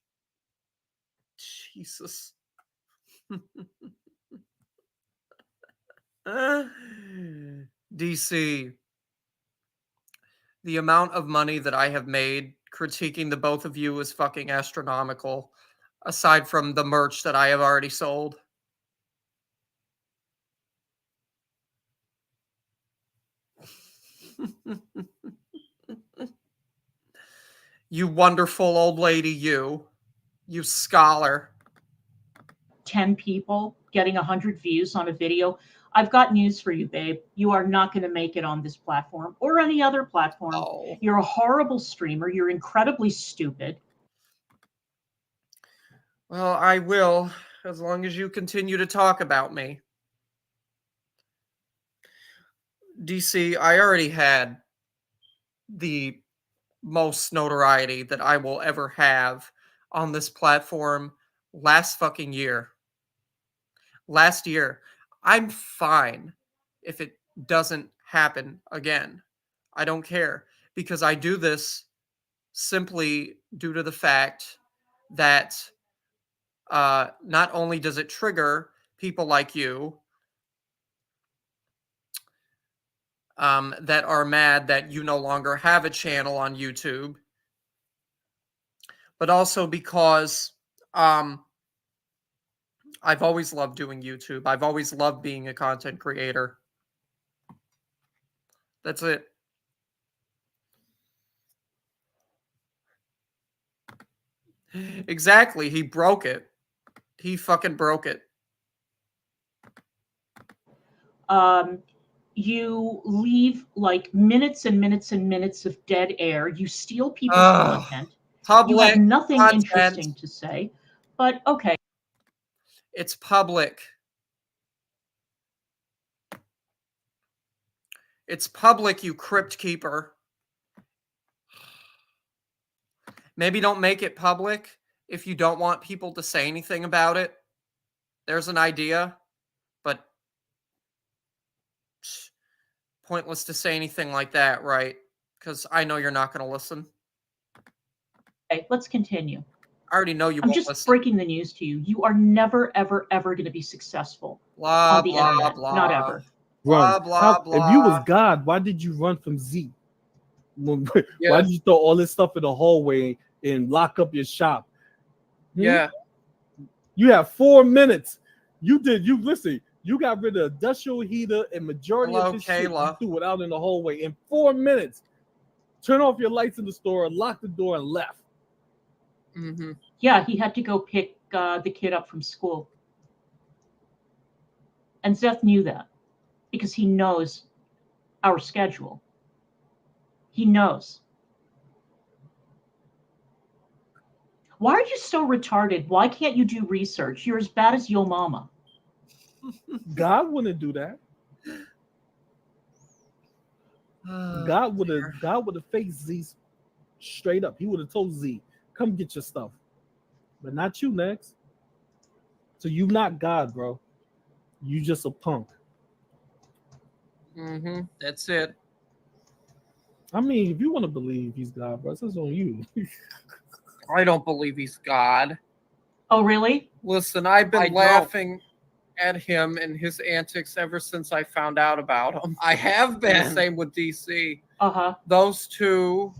Jesus. DC, the amount of money that I have made critiquing the both of you is fucking astronomical, aside from the merch that I have already sold. You wonderful old lady, you scholar. 10 people getting 100 views on a video. I've got news for you, babe. You are not going to make it on this platform or any other platform. Oh. You're a horrible streamer. You're incredibly stupid. Well, I will, as long as you continue to talk about me. DC, I already had the most notoriety that I will ever have on this platform last fucking year. Last year. I'm fine if it doesn't happen again. I don't care because I do this simply due to the fact that not only does it trigger people like you that are mad that you no longer have a channel on YouTube, but also because I've always loved doing YouTube. I've always loved being a content creator. That's it. Exactly. He broke it. He fucking broke it. You leave like minutes and minutes and minutes of dead air. You steal people's Ugh. content. Public You have nothing content. interesting to say. But okay. It's public. It's public, you crypt keeper. Maybe don't make it public if you don't want people to say anything about it. There's an idea, but pointless to say anything like that, right? Because I know you're not going to listen. Okay, let's continue. I already know you I'm won't just listen. breaking the news to you. You are never, ever, ever going to be successful Blah, on the blah, internet. blah. Not ever. Blah, blah, blah. If you was God, why did you run from Z? Why Yeah. did you throw all this stuff in the hallway and lock up your shop? Yeah. You have 4 minutes. You listen. You got rid of industrial heater and majority Hello, of this shit. You Kayla. threw it out in the hallway in 4 minutes. Turn off your lights in the store, lock the door, and left. Mm-hmm. Yeah, he had to go pick the kid up from school. And Zeth knew that because he knows our schedule. He knows. Why are you so retarded? Why can't you do research? You're as bad as your mama. God wouldn't do that. God would have faced Z straight up. He would have told Z, "Come get your stuff," but not you next. So you not God, bro. You just a punk. Mm-hmm. That's it. I mean, if you want to believe he's God, bro, that's on you. I don't believe he's God. Oh, really? Listen, I've been I don't. laughing at him and his antics ever since I found out about him. I have And been. the same with DC. Uh-huh. Those two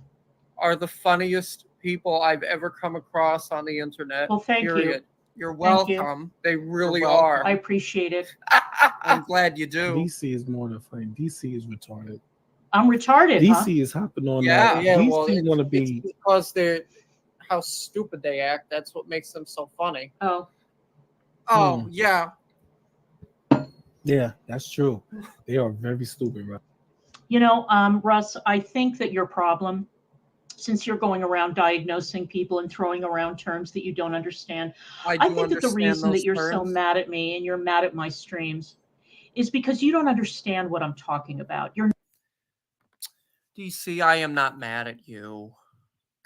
are the funniest people I've ever come across on the internet. Well, thank you. period. You're Thank you. welcome. They really You're are. I appreciate it. I'm glad you do. DC is more than funny. DC is retarded. I'm retarded, huh? DC is hopping on Yeah, that. yeah. DC Well, want to it's be. because they're how stupid they act. That's what makes them so funny. Oh, Oh yeah. Yeah, that's true. They are very stupid, right? you know, Russ, I think that your problem, since you're going around diagnosing people and throwing around terms that you don't understand, I do think that the understand reason those that you're so terms. mad at me and you're mad at my streams is because you don't understand what I'm talking about. You're DC, I am not mad at you.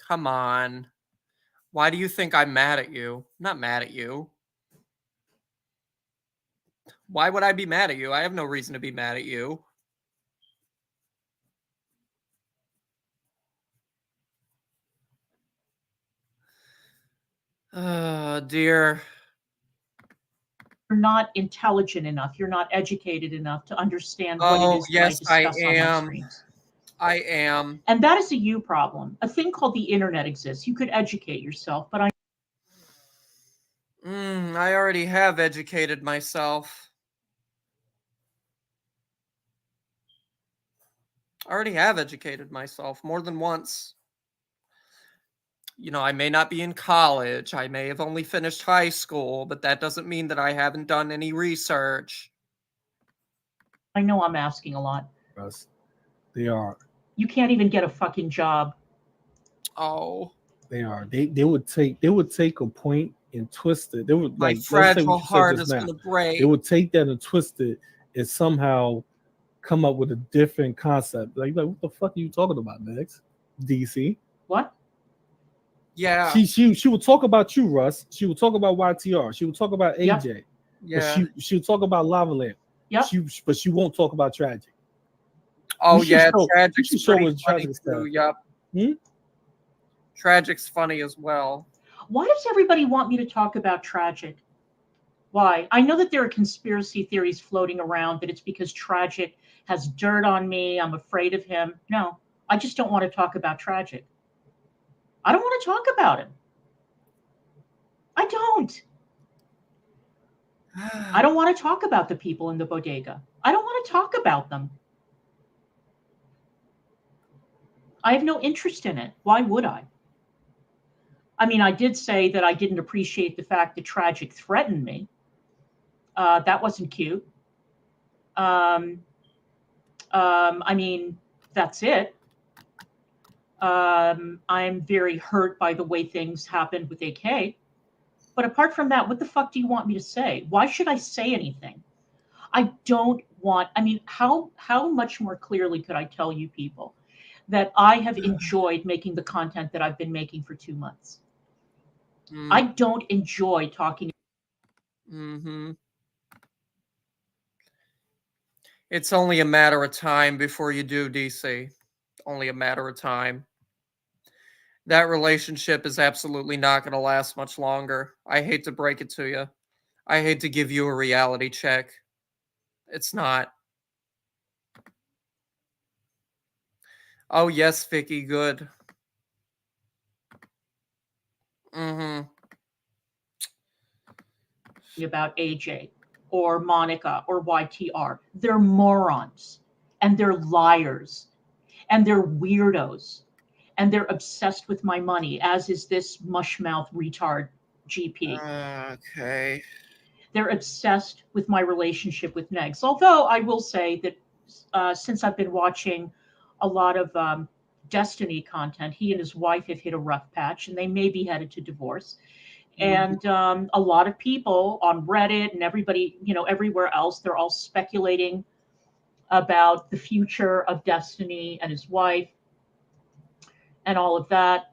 Come on. Why do you think I'm mad at you? I'm not mad at you. Why would I be mad at you? I have no reason to be mad at you. Dear. You're not intelligent enough. You're not educated enough to understand what it Oh, is that I yes, I discuss on my am. streams. I am. And that is a you problem. A thing called the internet exists. You could educate yourself, but I already have educated myself. I already have educated myself more than once. You know, I may not be in college. I may have only finished high school, but that doesn't mean that I haven't done any research. I know I'm asking a lot. Russ. They are. You can't even get a fucking job. Oh, They are. They would take a point and twist it. They would my like let's say fragile what you said heart just is now. going to break. They would take that and twist it and somehow come up with a different concept. Like what the fuck are you talking about, next? DC. What? Yeah, She would talk about you, Russ. She would talk about YTR. She would talk about AJ. Yep. But yeah. she would talk about Lava Lamp. Yep. But she won't talk about Tragic. Oh, You should yeah, show- you Tragic's should show pretty us funny Tragic too. stuff. Yep. Hmm? Tragic's funny as well. Why does everybody want me to talk about Tragic? Why? I know that there are conspiracy theories floating around that it's because Tragic has dirt on me. I'm afraid of him. No, I just don't want to talk about Tragic. I don't want to talk about him. I don't. I don't want to talk about the people in the bodega. I don't want to talk about them. I have no interest in it. Why would I? I mean, I did say that I didn't appreciate the fact that Tragic threatened me. That wasn't cute. I mean, that's it. I'm very hurt by the way things happened with AK. But apart from that, what the fuck do you want me to say? Why should I say anything? I don't want, I mean, how much more clearly could I tell you people that I have enjoyed making the content that I've been making for 2 months? I don't enjoy talking. Mm-hmm. It's only a matter of time before you do, DC. Only a matter of time. That relationship is absolutely not going to last much longer. I hate to break it to you. I hate to give you a reality check. It's not. Oh, yes, Vicky, good. Mm-hmm. About AJ or Monica or YTR. They're morons and they're liars and they're weirdos and they're obsessed with my money, as is this mushmouth retard GP. Okay. They're obsessed with my relationship with Negs. Although I will say that since I've been watching a lot of Destiny content, he and his wife have hit a rough patch and they may be headed to divorce. And a lot of people on Reddit and everybody, you know, everywhere else, they're all speculating about the future of Destiny and his wife and all of that.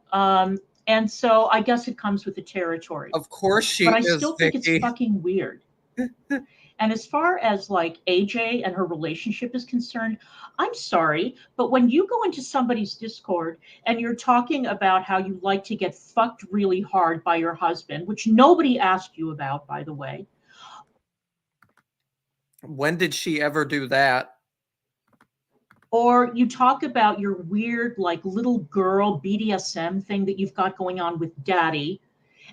And so I guess it comes with the territory. Of course she But I is, still think it's Vicky. fucking weird. And as far as like AJ and her relationship is concerned, I'm sorry, but when you go into somebody's Discord and you're talking about how you like to get fucked really hard by your husband, which nobody asked you about, by the way. When did she ever do that? Or you talk about your weird, like, little girl BDSM thing that you've got going on with daddy,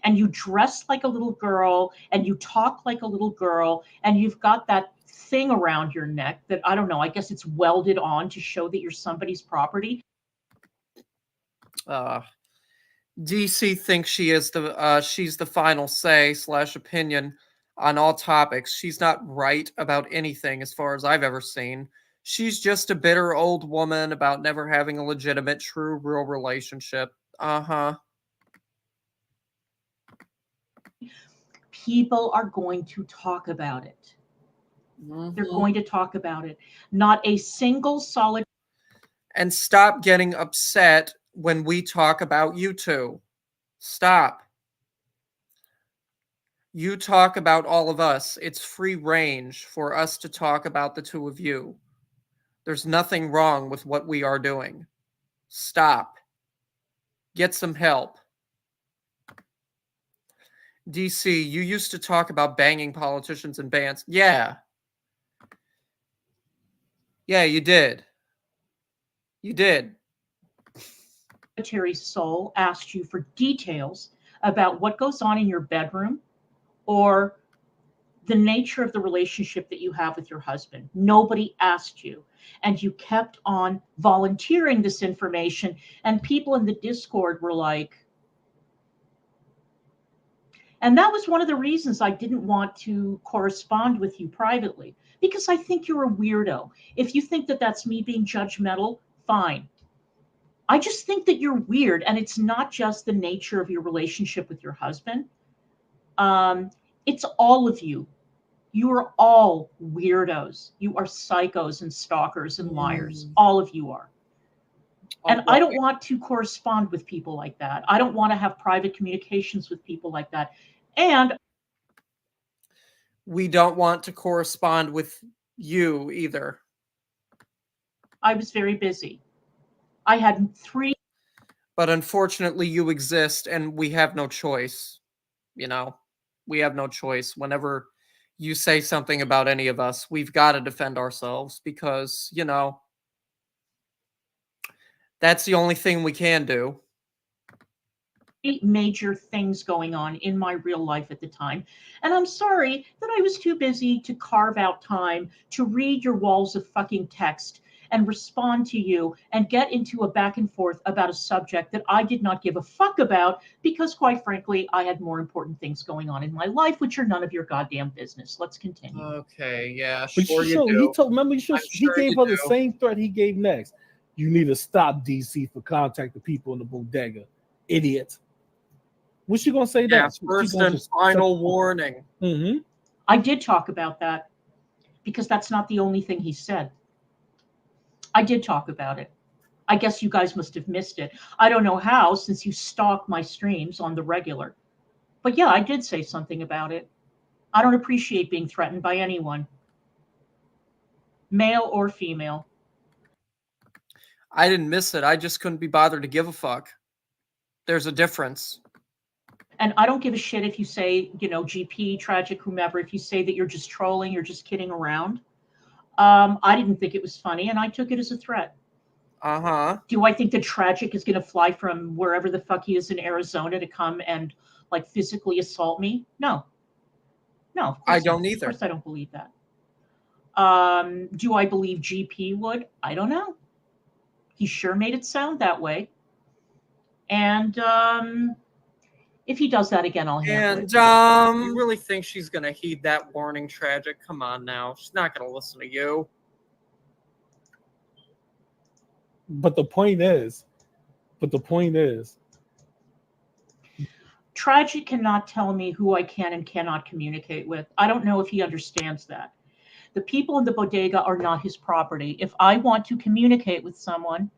and you dress like a little girl, and you talk like a little girl, and you've got that thing around your neck that, I don't know, I guess it's welded on to show that you're somebody's property. DC thinks she's the final say / opinion on all topics. She's not right about anything as far as I've ever seen. She's just a bitter old woman about never having a legitimate, true, real relationship. People are going to talk about it. They're going to talk about it. Not a single solid. And stop getting upset when we talk about you two. Stop. You talk about all of us. It's free range for us to talk about the two of you. There's nothing wrong with what we are doing. Stop. Get some help. DC, you used to talk about banging politicians and bands. Yeah. Yeah, you did. You did. Solitary soul asked you for details about what goes on in your bedroom or the nature of the relationship that you have with your husband. Nobody asked you. And you kept on volunteering this information. And people in the Discord were like, and that was one of the reasons I didn't want to correspond with you privately, because I think you're a weirdo. If you think that that's me being judgmental, fine. I just think that you're weird. And it's not just the nature of your relationship with your husband. It's all of you. You are all weirdos. You are psychos and stalkers and liars. All of you are. And I don't want to correspond with people like that. I don't want to have private communications with people like that. And we don't want to correspond with you either. I was very busy. I had 3. But unfortunately, you exist and we have no choice. You know, we have no choice. Whenever you say something about any of us, we've got to defend ourselves because, you know, that's the only thing we can do. Major things going on in my real life at the time. And I'm sorry that I was too busy to carve out time to read your walls of fucking text and respond to you and get into a back and forth about a subject that I did not give a fuck about because, quite frankly, I had more important things going on in my life, which are none of your goddamn business. Let's continue. Okay, yeah, But sure you do. he told. Remember, he sure gave you her the do. same threat he gave next. You need to stop DC for contacting people in the bodega, idiot. What's she gonna say Yeah, next? first and final warning. Mm-hmm. I did talk about that because that's not the only thing he said. I did talk about it. I guess you guys must have missed it. I don't know how, since you stalk my streams on the regular. But yeah, I did say something about it. I don't appreciate being threatened by anyone, male or female. I didn't miss it. I just couldn't be bothered to give a fuck. There's a difference. And I don't give a shit if you say, you know, GP, tragic, whomever, if you say that you're just trolling, you're just kidding around. I didn't think it was funny, and I took it as a threat. Uh-huh. Do I think that Tragic is going to fly from wherever the fuck he is in Arizona to come and like physically assault me? No. No, I don't either. Of course I don't believe that. Do I believe GP would? I don't know. He sure made it sound that way. And if he does that again, I'll handle it. You really think she's going to heed that warning, Tragic? Come on now. She's not going to listen to you. But the point is, Tragic cannot tell me who I can and cannot communicate with. I don't know if he understands that. The people in the bodega are not his property. If I want to communicate with someone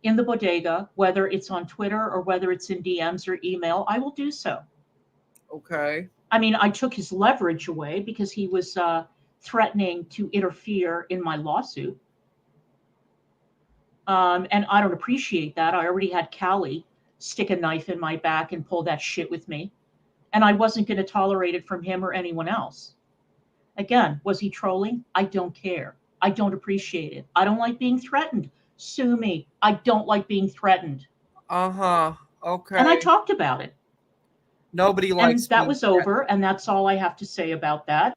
in the bodega, whether it's on Twitter or whether it's in DMs or email, I will do so. Okay. I mean, I took his leverage away because he was threatening to interfere in my lawsuit. And I don't appreciate that. I already had Callie stick a knife in my back and pull that shit with me. And I wasn't going to tolerate it from him or anyone else. Again, was he trolling? I don't care. I don't appreciate it. I don't like being threatened. Sue me. I don't like being threatened. Uh-huh. Okay. And I talked about it. Nobody likes and that was over, and that's all I have to say about that.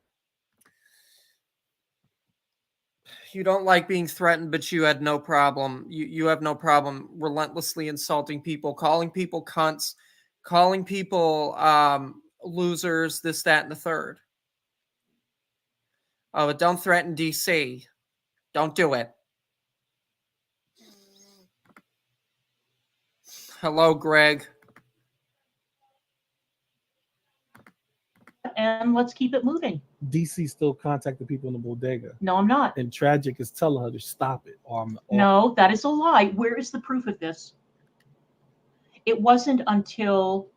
You don't like being threatened, but you had no problem. You have no problem relentlessly insulting people, calling people cunts, calling people losers, this, that, and the third. Oh, but don't threaten DC. Don't do it. Hello, Greg. And let's keep it moving. DC still contacting people in the bodega. No, I'm not. And Tragic is telling her to stop it. No, that is a lie. Where is the proof of this? It wasn't until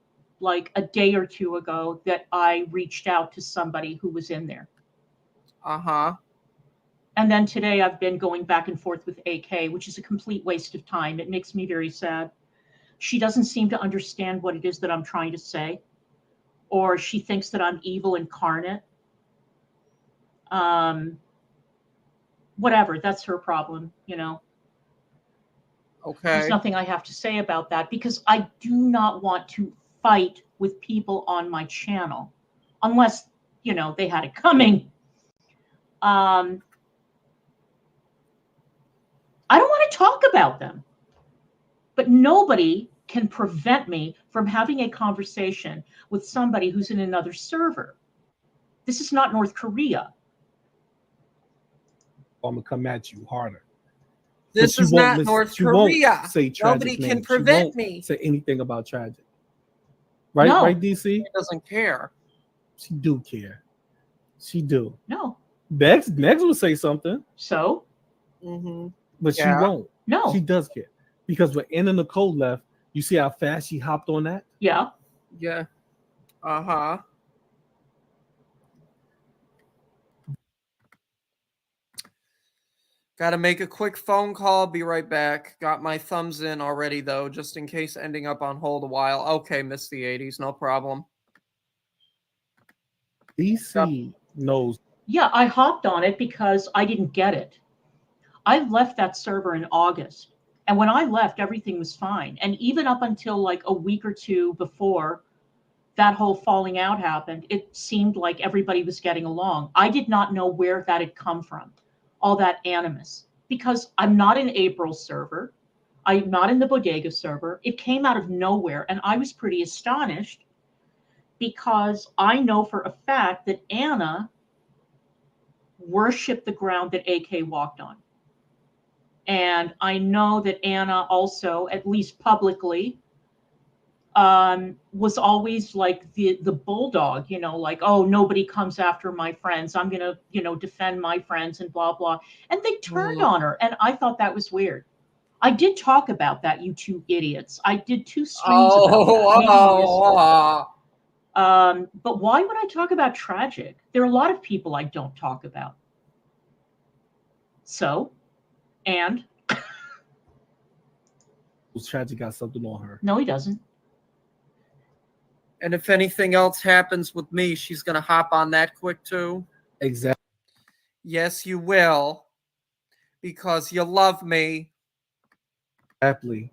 like a day or two ago that I reached out to somebody who was in there. Uh-huh. And then today I've been going back and forth with AK, which is a complete waste of time. It makes me very sad. She doesn't seem to understand what it is that I'm trying to say or she thinks that I'm evil incarnate. Whatever, that's her problem, you know. There's Okay. nothing I have to say about that because I do not want to fight with people on my channel unless, you know, they had it coming. I don't want to talk about them, but nobody can prevent me from having a conversation with somebody who's in another server. This is not North Korea. I'm gonna come at you harder. This But is not North she won't Korea. say tragic Nobody can names. prevent she won't me. Say anything about tragic. Right, No. right, DC. She doesn't care. She do care. She do. No. Next will say something, So? Mm-hmm. but Yeah. she won't. No. She does care because when Anna Nicole left, you see how fast she hopped on that. Yeah. Yeah. Uh-huh. Got to make a quick phone call. Be right back. Got my thumbs in already, though, just in case ending up on hold a while. Okay, missed the 80s. No problem. DC knows. Yeah, I hopped on it because I didn't get it. I left that server in August. And when I left, everything was fine. And even up until like a week or two before that whole falling out happened, it seemed like everybody was getting along. I did not know where that had come from, all that animus, because I'm not in April's server. I'm not in the Bodega server. It came out of nowhere. And I was pretty astonished because I know for a fact that Anna worshiped the ground that AK walked on. And I know that Anna also, at least publicly, was always like the bulldog, you know, like, oh, nobody comes after my friends. I'm going to, you know, defend my friends and blah, blah. And they turned on her. And I thought that was weird. I did talk about that, you two idiots. I did 2 streams about that. Maybe you missed it. But why would I talk about tragic? There are a lot of people I don't talk about. So, and Tragic got something on her. no, he doesn't. And if anything else happens with me, she's going to hop on that quick, too. Exactly. Yes, you will. Because you love me. Exactly.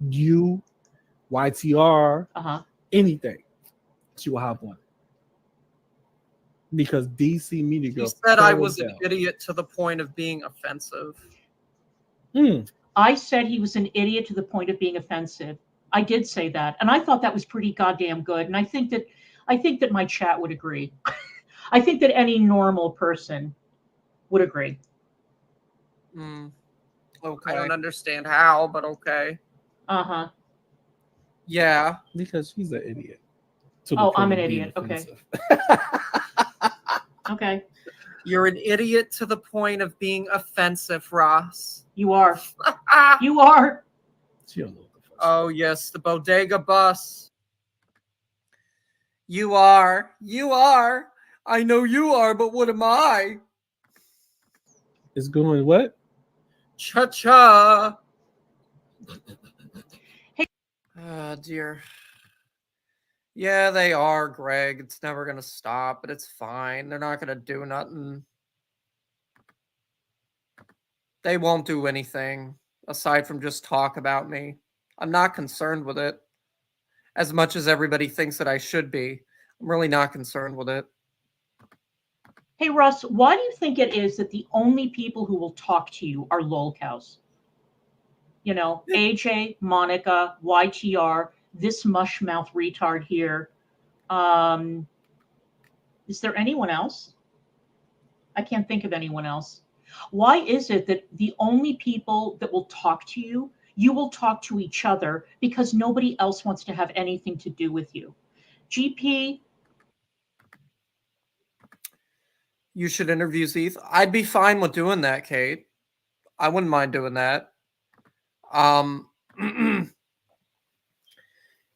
You, YTR, anything. She will hop on. Because DC Media Girl. She said I was an idiot to the point of being offensive. I said he was an idiot to the point of being offensive. I did say that, and I thought that was pretty goddamn good. And I think that my chat would agree. I think that any normal person would agree. Okay. I don't understand how, but okay. Yeah. Because she's an idiot. Oh, I'm an idiot. Okay. Okay. You're an idiot to the point of being offensive, Ross. You are. You are. Oh, yes, the bodega bus. You are. You are. I know you are, but what am I? It's going what? Cha-cha. Hey. Oh, dear. Yeah, they are, Greg. It's never going to stop, but it's fine. They're not going to do nothing. They won't do anything aside from just talk about me. I'm not concerned with it. As much as everybody thinks that I should be, I'm really not concerned with it. Hey, Russ, why do you think it is that the only people who will talk to you are lolcows? You know, AJ, Monica, YTR, this mushmouth retard here. Is there anyone else? I can't think of anyone else. Why is it that the only people that will talk to you, you will talk to each other because nobody else wants to have anything to do with you? GP. You should interview Zeeth. I'd be fine with doing that, Kate. I wouldn't mind doing that.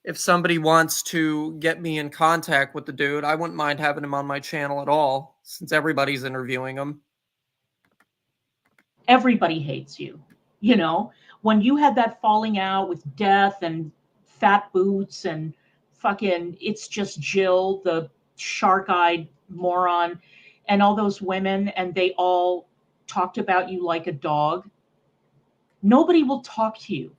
If somebody wants to get me in contact with the dude, I wouldn't mind having him on my channel at all, since everybody's interviewing him. Everybody hates you. You know, when you had that falling out with Death and Fat Boots and fucking, it's just Jill, the shark-eyed moron, and all those women, and they all talked about you like a dog. Nobody will talk to you.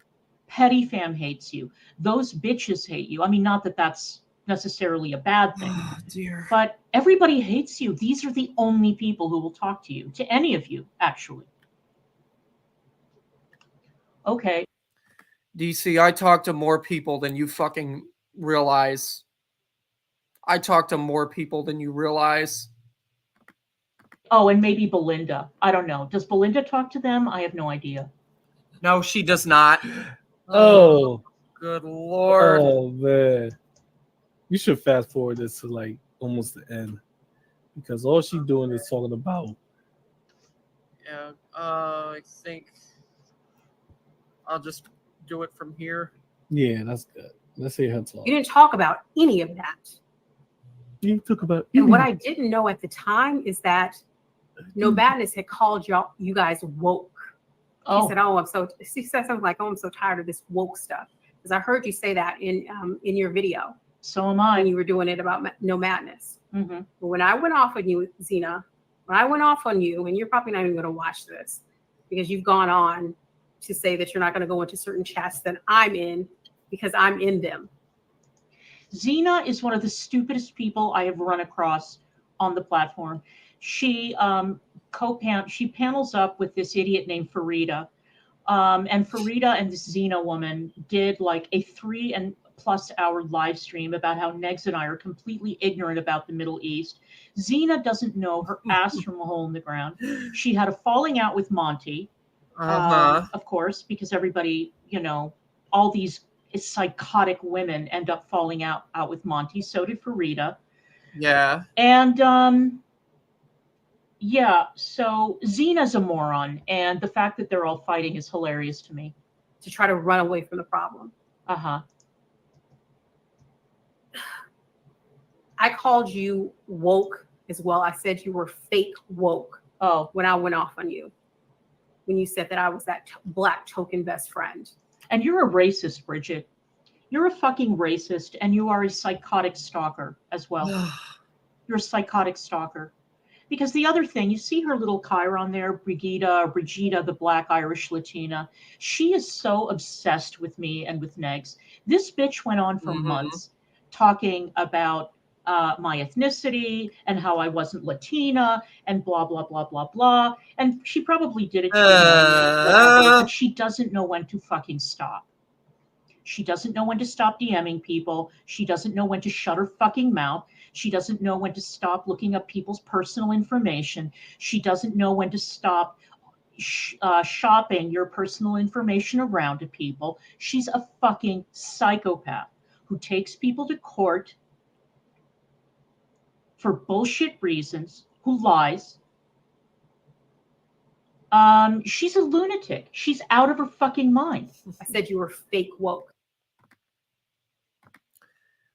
Petty fam hates you. Those bitches hate you. I mean, not that that's necessarily a bad thing, Oh, dear. but everybody hates you. These are the only people who will talk to you, to any of you, actually. Okay. DC, I talk to more people than you fucking realize. I talk to more people than you realize. Oh, and maybe Belinda. I don't know. Does Belinda talk to them? I have no idea. No, she does not. Oh, Good lord. oh man. You should fast forward this to like almost the end. Because all she's doing is talking about. Yeah, I think I'll just do it from here. Yeah, that's good. Let's hear her talk. You didn't talk about any of that. You talk about And what I didn't know at the time is that No Madness had called you guys woke. She said, she said something like, I'm so tired of this woke stuff. Because I heard you say that in your video. So am I. When you were doing it about No Madness. Mm-hmm. But when I went off on you, Zena, when I went off on you, and you're probably not even going to watch this because you've gone on to say that you're not going to go into certain chats that I'm in because I'm in them. Zena is one of the stupidest people I have run across on the platform. She she panels up with this idiot named Farida. And Farida and this Zena woman did like a 3+ hour live stream about how Negs and I are completely ignorant about the Middle East. Zena doesn't know her ass from a hole in the ground. She had a falling out with Monty, of course, because everybody, all these psychotic women end up falling out with Monty. So did Farida. Yeah. And so Zena's a moron, and the fact that they're all fighting is hilarious to me. To try to run away from the problem. Uh-huh. I called you woke as well. I said you were fake woke. Oh, when I went off on you. When you said that I was that black token best friend. And you're a racist, Bridget. You're a fucking racist, and you are a psychotic stalker as well. You're a psychotic stalker. Because the other thing, you see her little chyron there, Brigida, the black Irish Latina. She is so obsessed with me and with Negs. This bitch went on for months talking about my ethnicity and how I wasn't Latina and blah, blah, blah, blah, blah. And she probably did it to whatever, but she doesn't know when to fucking stop. She doesn't know when to stop DMing people. She doesn't know when to shut her fucking mouth. She doesn't know when to stop looking up people's personal information. She doesn't know when to stop shopping your personal information around to people. She's a fucking psychopath who takes people to court for bullshit reasons, who lies. She's a lunatic. She's out of her fucking mind. I said you were fake woke.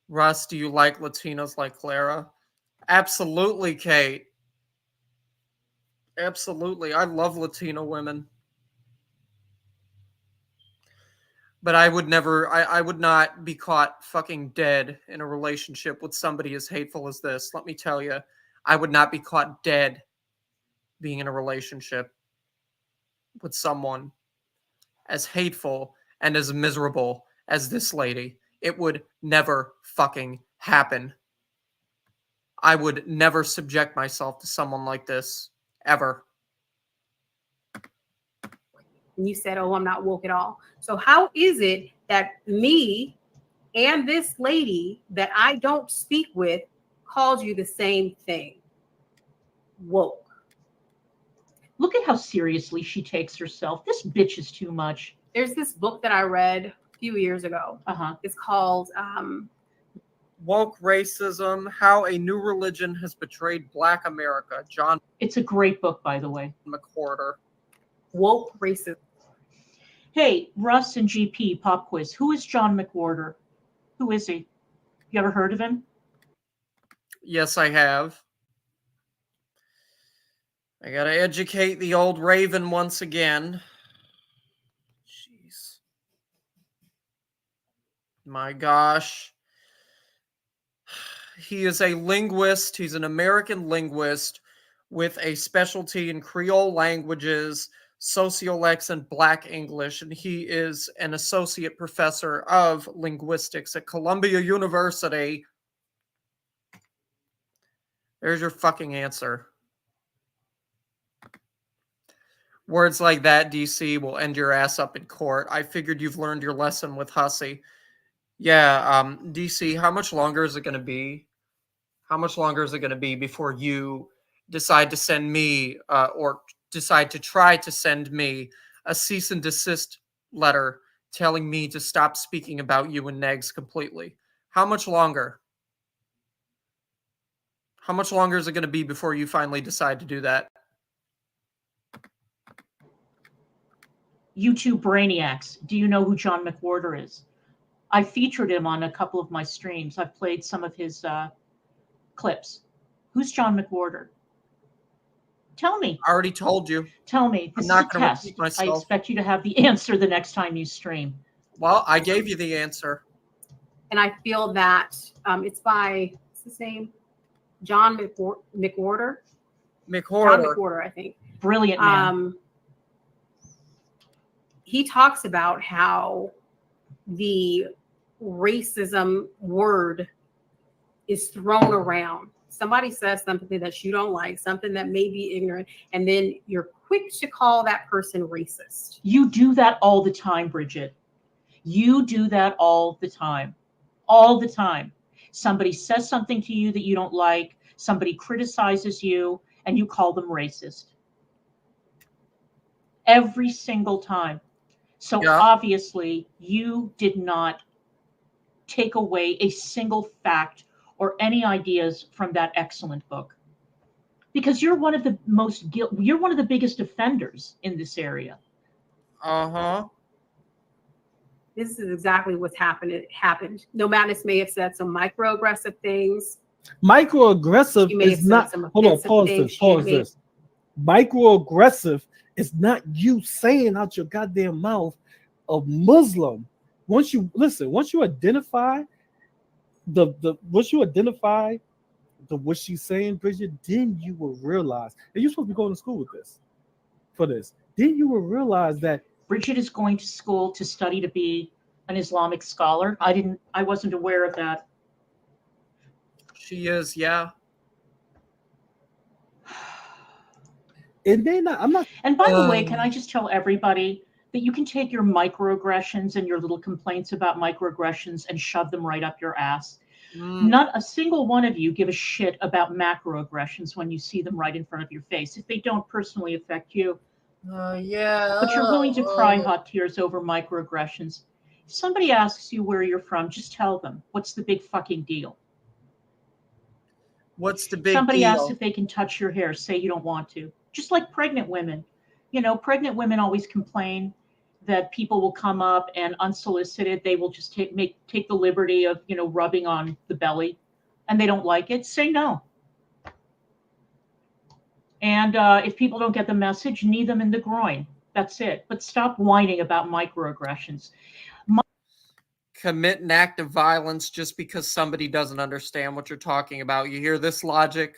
Russ, do you like Latinos like Clara? Absolutely, Kate. Absolutely. I love Latino women. But I would never, I would not be caught fucking dead in a relationship with somebody as hateful as this. Let me tell you, I would not be caught dead being in a relationship with someone as hateful and as miserable as this lady. It would never fucking happen. I would never subject myself to someone like this, ever. And you said, I'm not woke at all. So how is it that me and this lady that I don't speak with calls you the same thing? Woke. Look at how seriously she takes herself. This bitch is too much. There's this book that I read a few years ago. It's called Woke Racism, How a New Religion Has Betrayed Black America. John. It's a great book, by the way. McWhorter. Woke Racism. Hey, Russ and GP, pop quiz. Who is John McWhorter? Who is he? You ever heard of him? Yes, I have. I gotta educate the old Raven once again. Jeez. My gosh. He is a linguist. He's an American linguist with a specialty in Creole languages, sociolex, and Black English. And he is an associate professor of linguistics at Columbia University. There's your fucking answer. Words like that, DC, will end your ass up in court. I figured you've learned your lesson with Hissy. Yeah, DC, how much longer is it going to be? How much longer is it going to be before you decide to send me or decide to try to send me a cease and desist letter telling me to stop speaking about you and Negs completely? How much longer? How much longer is it going to be before you finally decide to do that? You two brainiacs, do you know who John McWhorter is? I featured him on a couple of my streams. I've played some of his clips. Who's John McWhorter? Tell me. I already told you. Tell me. This I'm not is a gonna test. repeat myself. I expect you to have the answer the next time you stream. Well, I gave you the answer. And I feel that it's by, what's his name? John McWhorter. John McWhorter. McWhorter, I think. Brilliant man. He talks about how the racism word is thrown around. Somebody says something that you don't like, something that may be ignorant, and then you're quick to call that person racist. You do that all the time, Bridget. You do that all the time. All the time. Somebody says something to you that you don't like, somebody criticizes you, and you call them racist. Every single time. So Yeah. obviously, you did not take away a single fact or any ideas from that excellent book, because you're one of the you're one of the biggest offenders in this area. Uh-huh. This is exactly what's happened. It happened. Nomadness may have said some microaggressive things. Microaggressive She may have is said not. some Hold on. offensive Pause things. this. Pause this. Microaggressive is not you saying out your goddamn mouth a Muslim. Once you identify what she's saying, Bridget, then you will realize, and you're supposed to be going to school with this. Then you will realize that Bridget is going to school to study to be an Islamic scholar. I wasn't aware of that. She is, yeah. it may not. I'm not. And by the way, can I just tell everybody that you can take your microaggressions and your little complaints about microaggressions and shove them right up your ass. Not a single one of you give a shit about macroaggressions when you see them right in front of your face, if they don't personally affect you. Yeah. But you're willing to cry hot tears over microaggressions. If somebody asks you where you're from, just tell them. What's the big fucking deal? What's the big Somebody deal? asks if they can touch your hair, say you don't want to. Just like pregnant women. You know, pregnant women always complain that people will come up and unsolicited, they will just take the liberty of, you know, rubbing on the belly, and they don't like it. Say no. And if people don't get the message, knee them in the groin. That's it. But stop whining about microaggressions. Commit an act of violence just because somebody doesn't understand what you're talking about. You hear this logic?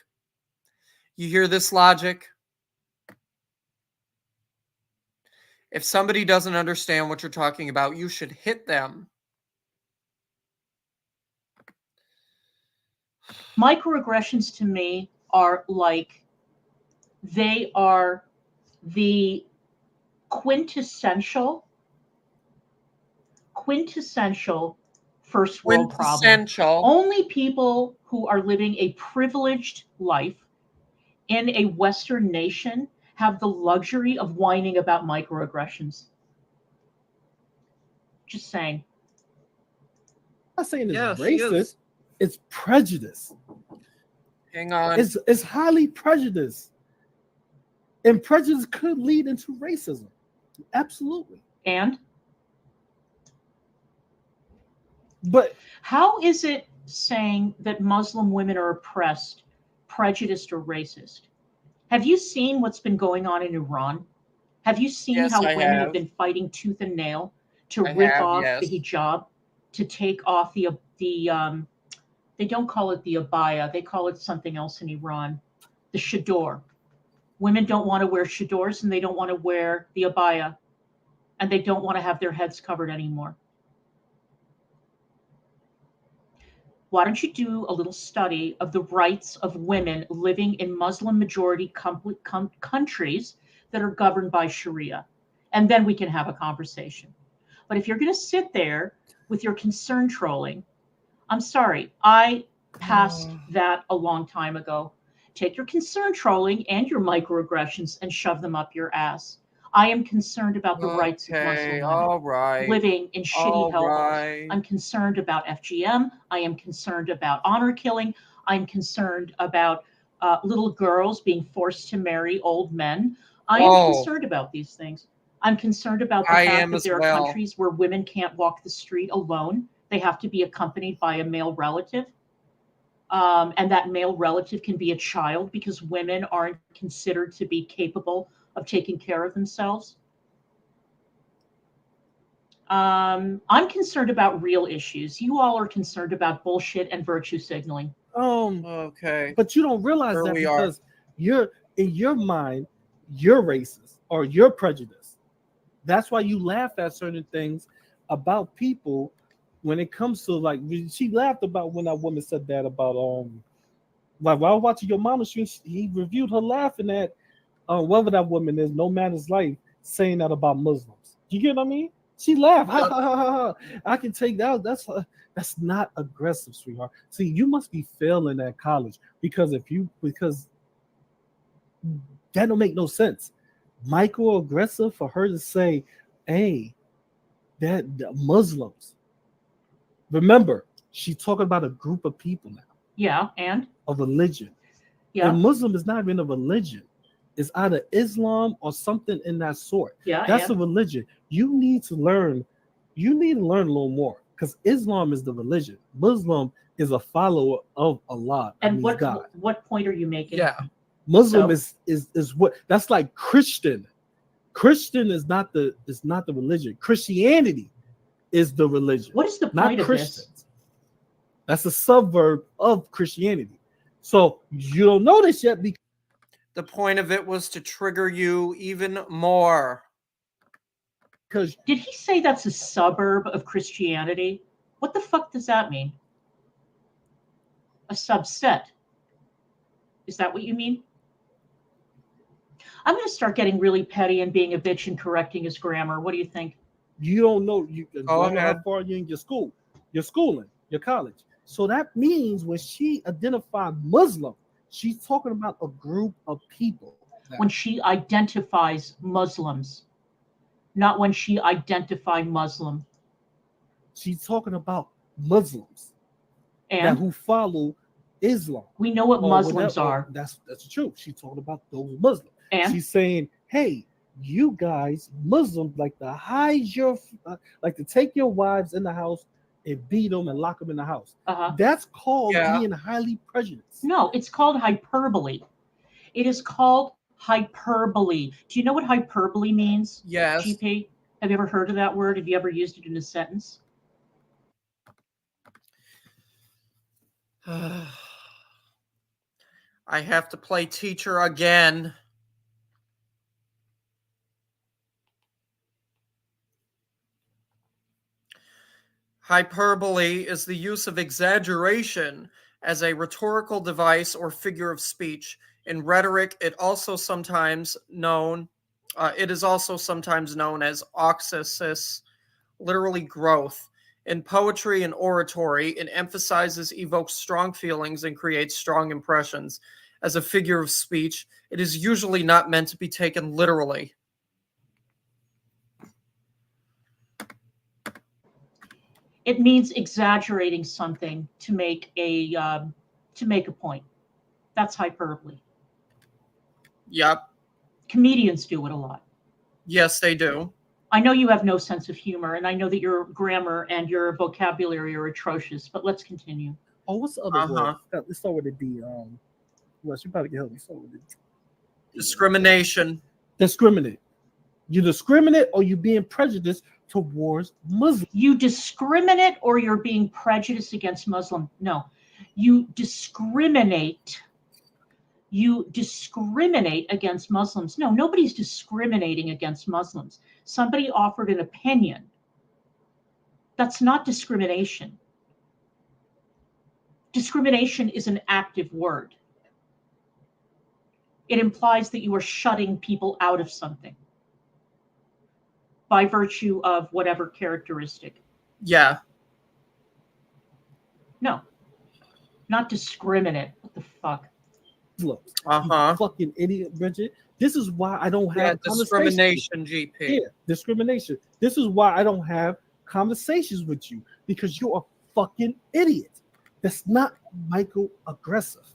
If somebody doesn't understand what you're talking about, you should hit them. Microaggressions to me are like, they are the quintessential first world problem. Quintessential. Only people who are living a privileged life in a Western nation have the luxury of whining about microaggressions. Just saying. I'm not saying it's Yeah, she is. racist. It's prejudice. Hang on. It's highly prejudiced, and prejudice could lead into racism. Absolutely. And But how is it saying that Muslim women are oppressed, prejudiced, or racist? Have you seen what's been going on in Iran? Have you seen Yes, how I women have. have been fighting tooth and nail to I rip have, off yes. the hijab, to take off the They don't call it the abaya. They call it something else in Iran, the chador. Women don't want to wear chadors and they don't want to wear the abaya. And they don't want to have their heads covered anymore. Why don't you do a little study of the rights of women living in Muslim majority countries that are governed by Sharia? And then we can have a conversation. But if you're going to sit there with your concern trolling, I'm sorry, I passed that a long time ago. Take your concern trolling and your microaggressions and shove them up your ass. I am concerned about the rights of Muslim women all right. living in shitty hellholes. Right. I'm concerned about FGM. I am concerned about honor killing. I'm concerned about little girls being forced to marry old men. I am concerned about these things. I'm concerned about the fact that there are countries where women can't walk the street alone. They have to be accompanied by a male relative. And that male relative can be a child because women aren't considered to be capable of taking care of themselves. I'm concerned about real issues. You all are concerned about bullshit and virtue signaling. Okay. But you don't realize that because you're in your mind, you're racist or you're prejudiced. That's why you laugh at certain things about people when it comes to like she laughed about when that woman said that about like while I was watching your mama, he reviewed her laughing at whoever that woman is, No Man's Life, saying that about Muslims. You get what I mean? She laughed. Ha, ha, ha, ha. I can take that. That's not aggressive, sweetheart. See, you must be failing at college because that don't make no sense. Microaggressive for her to say, hey, that the Muslims. Remember, she's talking about a group of people now. Yeah, and a religion. Yeah, and Muslim is not even a religion. It's either Islam or something in that sort. Yeah, that's a religion. You need to learn. You need to learn a little more because Islam is the religion. Muslim is a follower of Allah. And God. What point are you making? Yeah, Muslim is what that's like Christian. Christian is not the religion. Christianity is the religion. What is the point not of Christians? this? That's a suburb of Christianity. So you don't know this yet because the point of it was to trigger you even more. Because did he say that's a suburb of Christianity? What the fuck does that mean? A subset. Is that what you mean? I'm going to start getting really petty and being a bitch and correcting his grammar. What do you think? You don't know. You don't know ahead. how far you're in your school, your schooling, your college. So that means when she identified Muslim, she's talking about a group of people. When she identifies Muslims, not when she identifies Muslim. She's talking about Muslims and who follow Islam. We know what Muslims are. That's the truth. She's talking about those Muslims. And she's saying, hey, you guys, Muslims, like to hide your, like to take your wives in the house and beat them and lock them in the house. That's called being highly prejudiced. No, it's called hyperbole. It is called hyperbole. Do you know what hyperbole means? Yes. GP? Have you ever heard of that word? Have you ever used it in a sentence? I have to play teacher again. Hyperbole is the use of exaggeration as a rhetorical device or figure of speech. In rhetoric, it is also sometimes known as auxesis, literally growth. In poetry and oratory, it emphasizes, evokes strong feelings, and creates strong impressions. As a figure of speech, it is usually not meant to be taken literally. It means exaggerating something to make a point. That's hyperbole. Yep. Comedians do it a lot. Yes, they do. I know you have no sense of humor, and I know that your grammar and your vocabulary are atrocious, but let's continue. Oh, what's the other word? Let's start with the D. Well, she probably can help me. Start with the D. Discrimination. Discriminate. You discriminate or you being prejudiced towards Muslims. You discriminate or you're being prejudiced against Muslim. No. You discriminate. You discriminate against Muslims. No, nobody's discriminating against Muslims. Somebody offered an opinion. That's not discrimination. Discrimination is an active word. It implies that you are shutting people out of something by virtue of whatever characteristic. Yeah. No, not discriminate. What the fuck? Look, Uh-huh. you fucking idiot, Bridget. This is why I don't Yeah, have conversations. discrimination, GP. Yeah, discrimination. This is why I don't have conversations with you, because you're a fucking idiot. That's not microaggressive.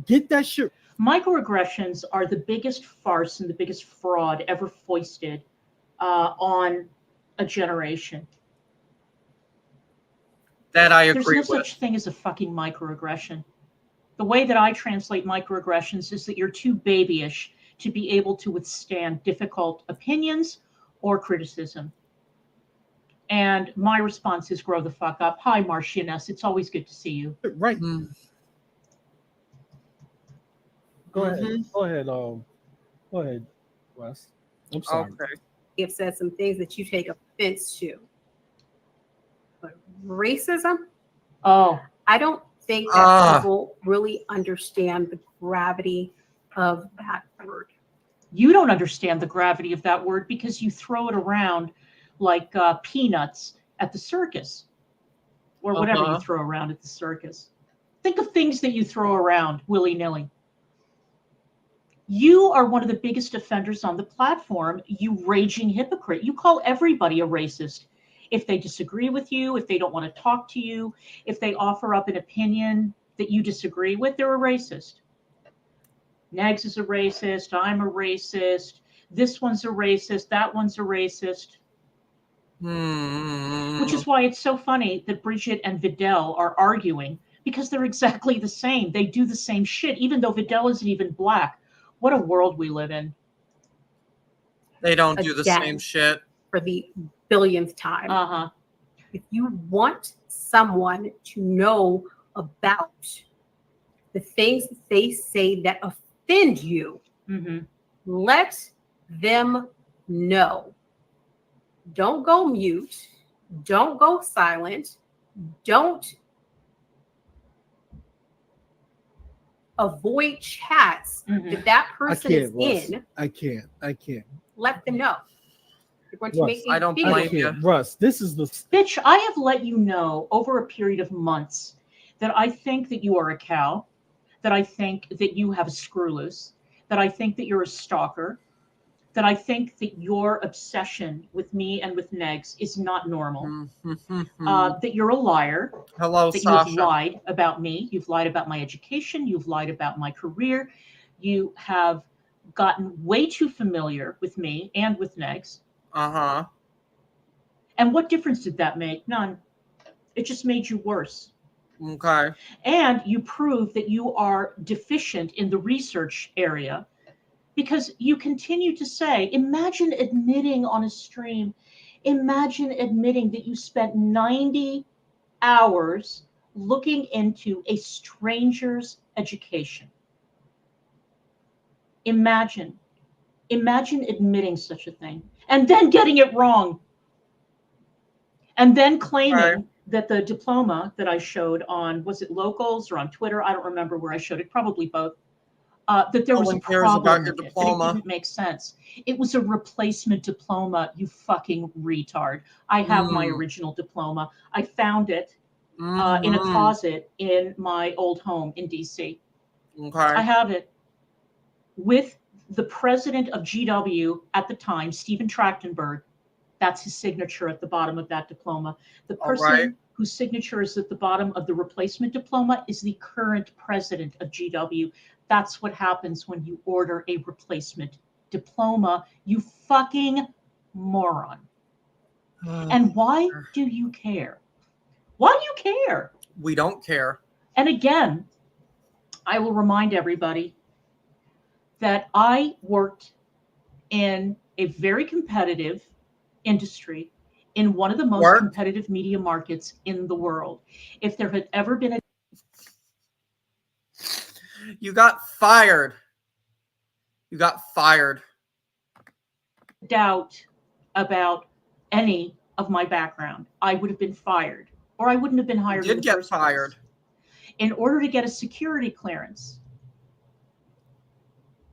Get that shit. Microaggressions are the biggest farce and the biggest fraud ever foisted on a generation. That I There's agree no with. such thing as a fucking microaggression. The way that I translate microaggressions is that you're too babyish to be able to withstand difficult opinions or criticism. And my response is grow the fuck up. Hi, Marcianess. It's always good to see you. Right. Mm. Go ahead. Mhm. Go ahead. Go ahead, Wes. I'm sorry. Okay. You've said some things that you take offense to. But racism, Oh, I don't think that people really understand the gravity of that word. you don't understand the gravity of that word because you throw it around like peanuts at the circus or whatever you throw around at the circus. Think of things that you throw around willy-nilly. You are one of the biggest offenders on the platform, you raging hypocrite. You call everybody a racist. If they disagree with you, if they don't want to talk to you, if they offer up an opinion that you disagree with, they're a racist. Negs is a racist, I'm a racist, this one's a racist, that one's a racist. Which is why it's so funny that Bridget and Vidal are arguing, because they're exactly the same. They do the same shit, even though Vidal isn't even black. What a world we live in. They don't do the Again. same shit. For the billionth time. Uh-huh. If you want someone to know about the things that they say that offend you, Mm-hmm. let them know. Don't go mute. Don't go silent. Don't avoid chats Mhm. that I person is can't, Russ. in. I can't. Let them know. You're going to Russ, make a I don't video. I blame you. can't. Russ, this is the Bitch, I have let you know over a period of months that I think that you are a cow, that I think that you have a screw loose, that I think that you're a stalker, that I think that your obsession with me and with Negs is not normal, that you're a liar, Hello, that you have Sasha. lied about me, you've lied about my education, you've lied about my career, you have gotten way too familiar with me and with Negs. Uh-huh. And what difference did that make? None. It just made you worse. Okay. And you prove that you are deficient in the research area because you continue to say, imagine admitting on a stream, imagine admitting that you spent 90 hours looking into a stranger's education. Imagine admitting such a thing and then getting it wrong. And then claiming that the diploma that I showed on, was it Locals or on Twitter? I don't remember where I showed it, probably both. That there was a problem with it, that it didn't make sense. It was a replacement diploma, you fucking retard. I have my original diploma. I found it in a closet in my old home in DC. Okay. I have it with the president of GW at the time, Stephen Trachtenberg. That's his signature at the bottom of that diploma. The person whose signature is at the bottom of the replacement diploma is the current president of GW. That's what happens when you order a replacement diploma, you fucking moron. And why do you care? Why do you care? We don't care. And again, I will remind everybody that I worked in a very competitive industry in one of the most competitive media markets in the world. If there had ever been a You got fired. You got fired. Doubt about any of my background, I would have been fired, or I wouldn't have been You hired in did the get first place. fired. In order to get a security clearance,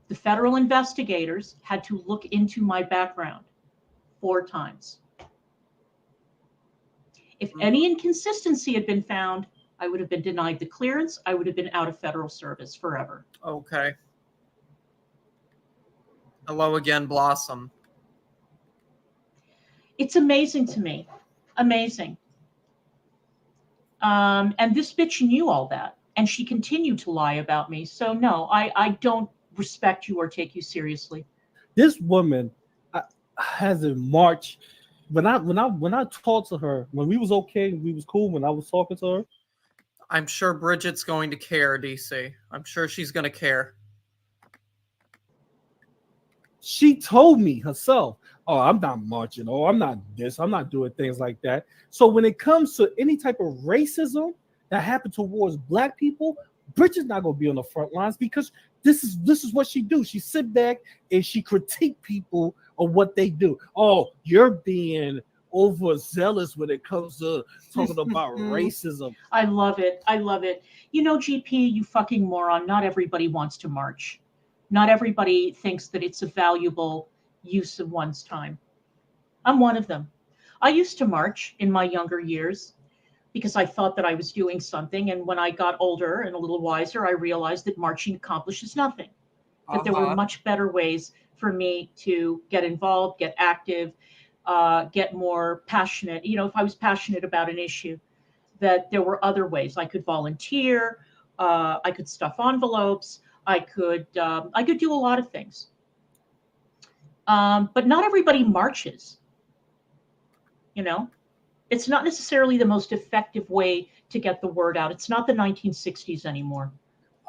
the federal investigators had to look into my background 4 times. If any inconsistency had been found, I would have been denied the clearance. I would have been out of federal service forever. Okay. Hello again, Blossom. It's amazing to me. Amazing. And this bitch knew all that, and she continued to lie about me. So no, I don't respect you or take you seriously. This woman has a march. When I talked to her, when we was okay, we was cool. When I was talking to her, I'm sure Bridget's going to care, DC. I'm sure she's going to care. she told me herself, "Oh, I'm not marching. Oh, I'm not this. I'm not doing things like that." So when it comes to any type of racism that happened towards Black people, Bridget's not gonna be on the front lines because this is what she do. She sit back and she critique people on what they do. Oh, you're being overzealous when it comes to talking about racism. I love it. I love it. You know, GP, you fucking moron. Not everybody wants to march. Not everybody thinks that it's a valuable use of one's time. I'm one of them. I used to march in my younger years because I thought that I was doing something. And when I got older and a little wiser, I realized that marching accomplishes nothing, that there were much better ways for me to get involved, get active, get more passionate. You know, if I was passionate about an issue, that there were other ways. I could volunteer, I could stuff envelopes, I could do a lot of things. But not everybody marches. You know, it's not necessarily the most effective way to get the word out. It's not the 1960s anymore.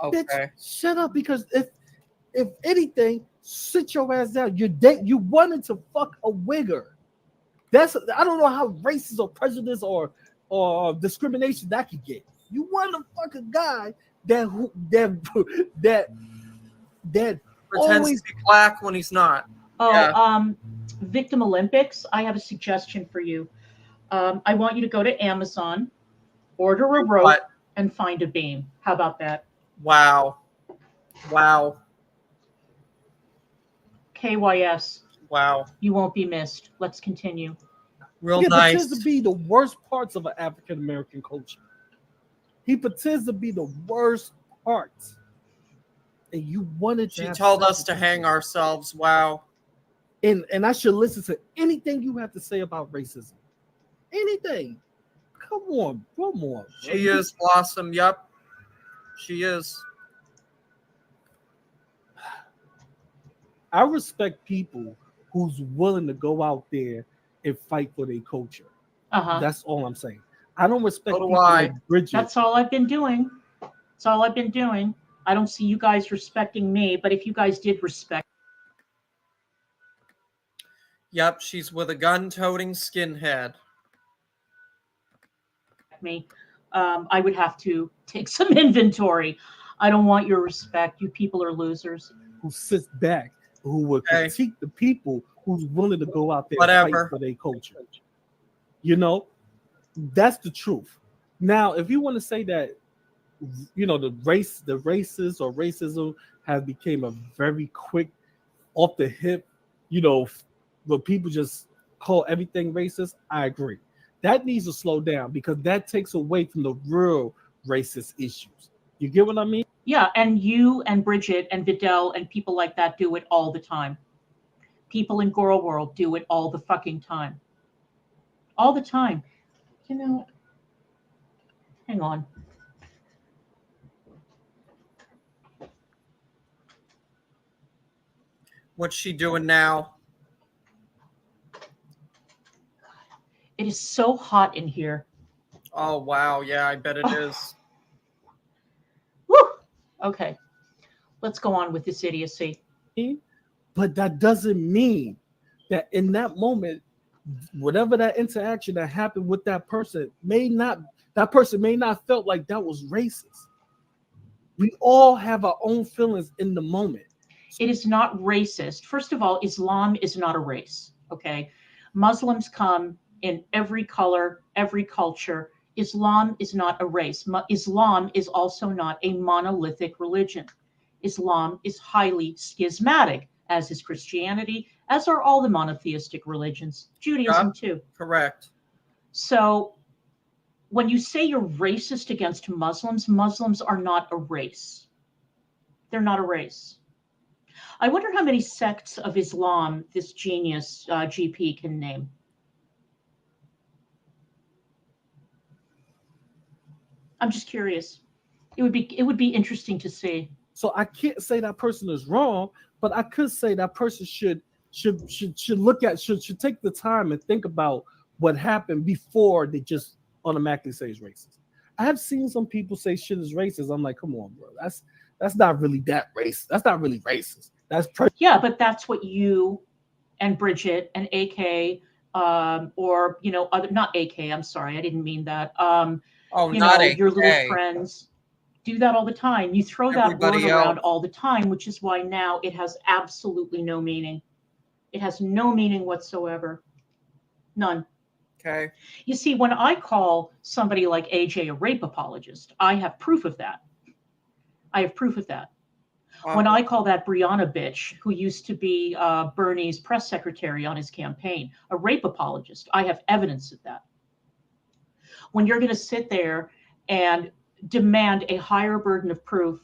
Okay. Bitch, shut up, because if anything, sit your ass down. You wanted to fuck a wigger. I don't know how racist or prejudice or discrimination that could get. You want to fuck a guy that Pretends always to be Black when he's not. Oh, Yeah. Victim Olympics, I have a suggestion for you. I want you to go to Amazon, order a rope, What? and find a beam. How about that? Wow. Wow. KYS, Wow. you won't be missed. Let's continue. Real he nice. pretends to be the worst parts of an African American culture. He pretends to be the worst parts. And you wanted to She have told sex us with to this hang woman. ourselves. Wow. And I should listen to anything you have to say about racism. Anything. Come on. She is Blossom. Yep. She is. I respect people who's willing to go out there and fight for their culture. Uh-huh. That's all I'm saying. I don't respect So do people I. like Bridget. That's all I've been doing. That's all I've been doing. I don't see you guys respecting me, but if you guys did respect Yep. She's with a gun-toting skinhead. me, I would have to take some inventory. I don't want your respect. You people are losers. Who sits back, who will Okay. critique the people who's willing to go out there and Whatever. fight for their culture. You know, that's the truth. Now, if you want to say that, you know, the races or racism has become a very quick, off the hip, you know, where people just call everything racist, I agree. That needs to slow down because that takes away from the real racist issues. You get what I mean? Yeah, and you and Bridget and Vidal and people like that do it all the time. People in Girl World do it all the fucking time. All the time. You know, hang on. What's she doing now? It is so hot in here. Oh, wow. Yeah, I bet it is. Woo! Okay. Let's go on with this idiocy. But that doesn't mean that in that moment, whatever that interaction that happened with that person may not felt like that was racist. We all have our own feelings in the moment. It is not racist. First of all, Islam is not a race. Okay. Muslims come in every color, every culture. Islam is not a race. Islam is also not a monolithic religion. Islam is highly schismatic, as is Christianity, as are all the monotheistic religions, Judaism too. Correct. So when you say you're racist against Muslims, Muslims are not a race. They're not a race. I wonder how many sects of Islam this genius GP can name. I'm just curious. It would be interesting to see. So I can't say that person is wrong, but I could say that person should take the time and think about what happened before they just automatically say it's racist. I have seen some people say shit is racist. I'm like, come on, bro. That's not really that racist. That's not really racist. Yeah, but that's what you and Bridget and AK or other, not AK, I'm sorry, I didn't mean that. Your little friends do that all the time. You throw that word around all the time, which is why now it has absolutely no meaning. It has no meaning whatsoever. None. Okay. You see, when I call somebody like AJ a rape apologist, I have proof of that. When I call that Brianna bitch, who used to be Bernie's press secretary on his campaign, a rape apologist, I have evidence of that. When you're going to sit there and demand a higher burden of proof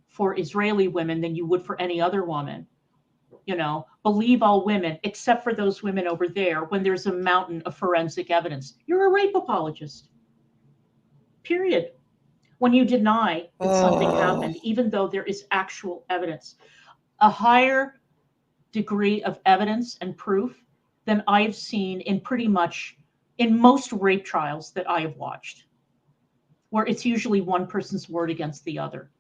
for Israeli women than you would for any other woman, believe all women except for those women over there when there's a mountain of forensic evidence, you're a rape apologist. Period. When you deny that something happened, even though there is actual evidence, a higher degree of evidence and proof than I've seen in most rape trials that I have watched, where it's usually one person's word against the other.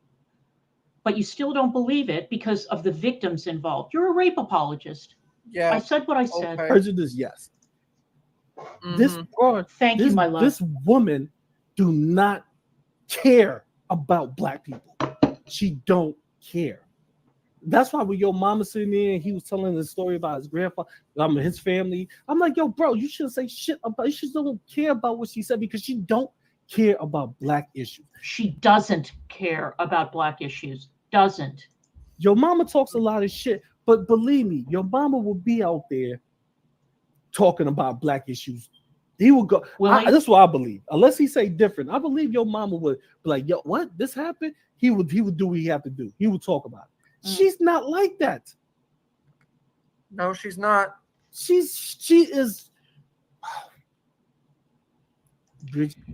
But you still don't believe it because of the victims involved. You're a rape apologist. Yeah. I said what I said. Okay. Prejudice, yes. Mm-hmm. Thank you, my love. This woman do not care about black people. She don't care. That's why when your mama sitting there and he was telling the story about his grandfather, his family, I'm like, yo, bro, you shouldn't say shit about. You just don't care about what she said because she don't care about black issues. She doesn't care about black issues. Doesn't. Your mama talks a lot of shit, but believe me, your mama will be out there talking about black issues. He will go. That's what I believe. Unless he say different, I believe your mama would be like, "Yo, what? This happened?" He would do what he have to do. He would talk about it. She's not like that. No, she's not. She is.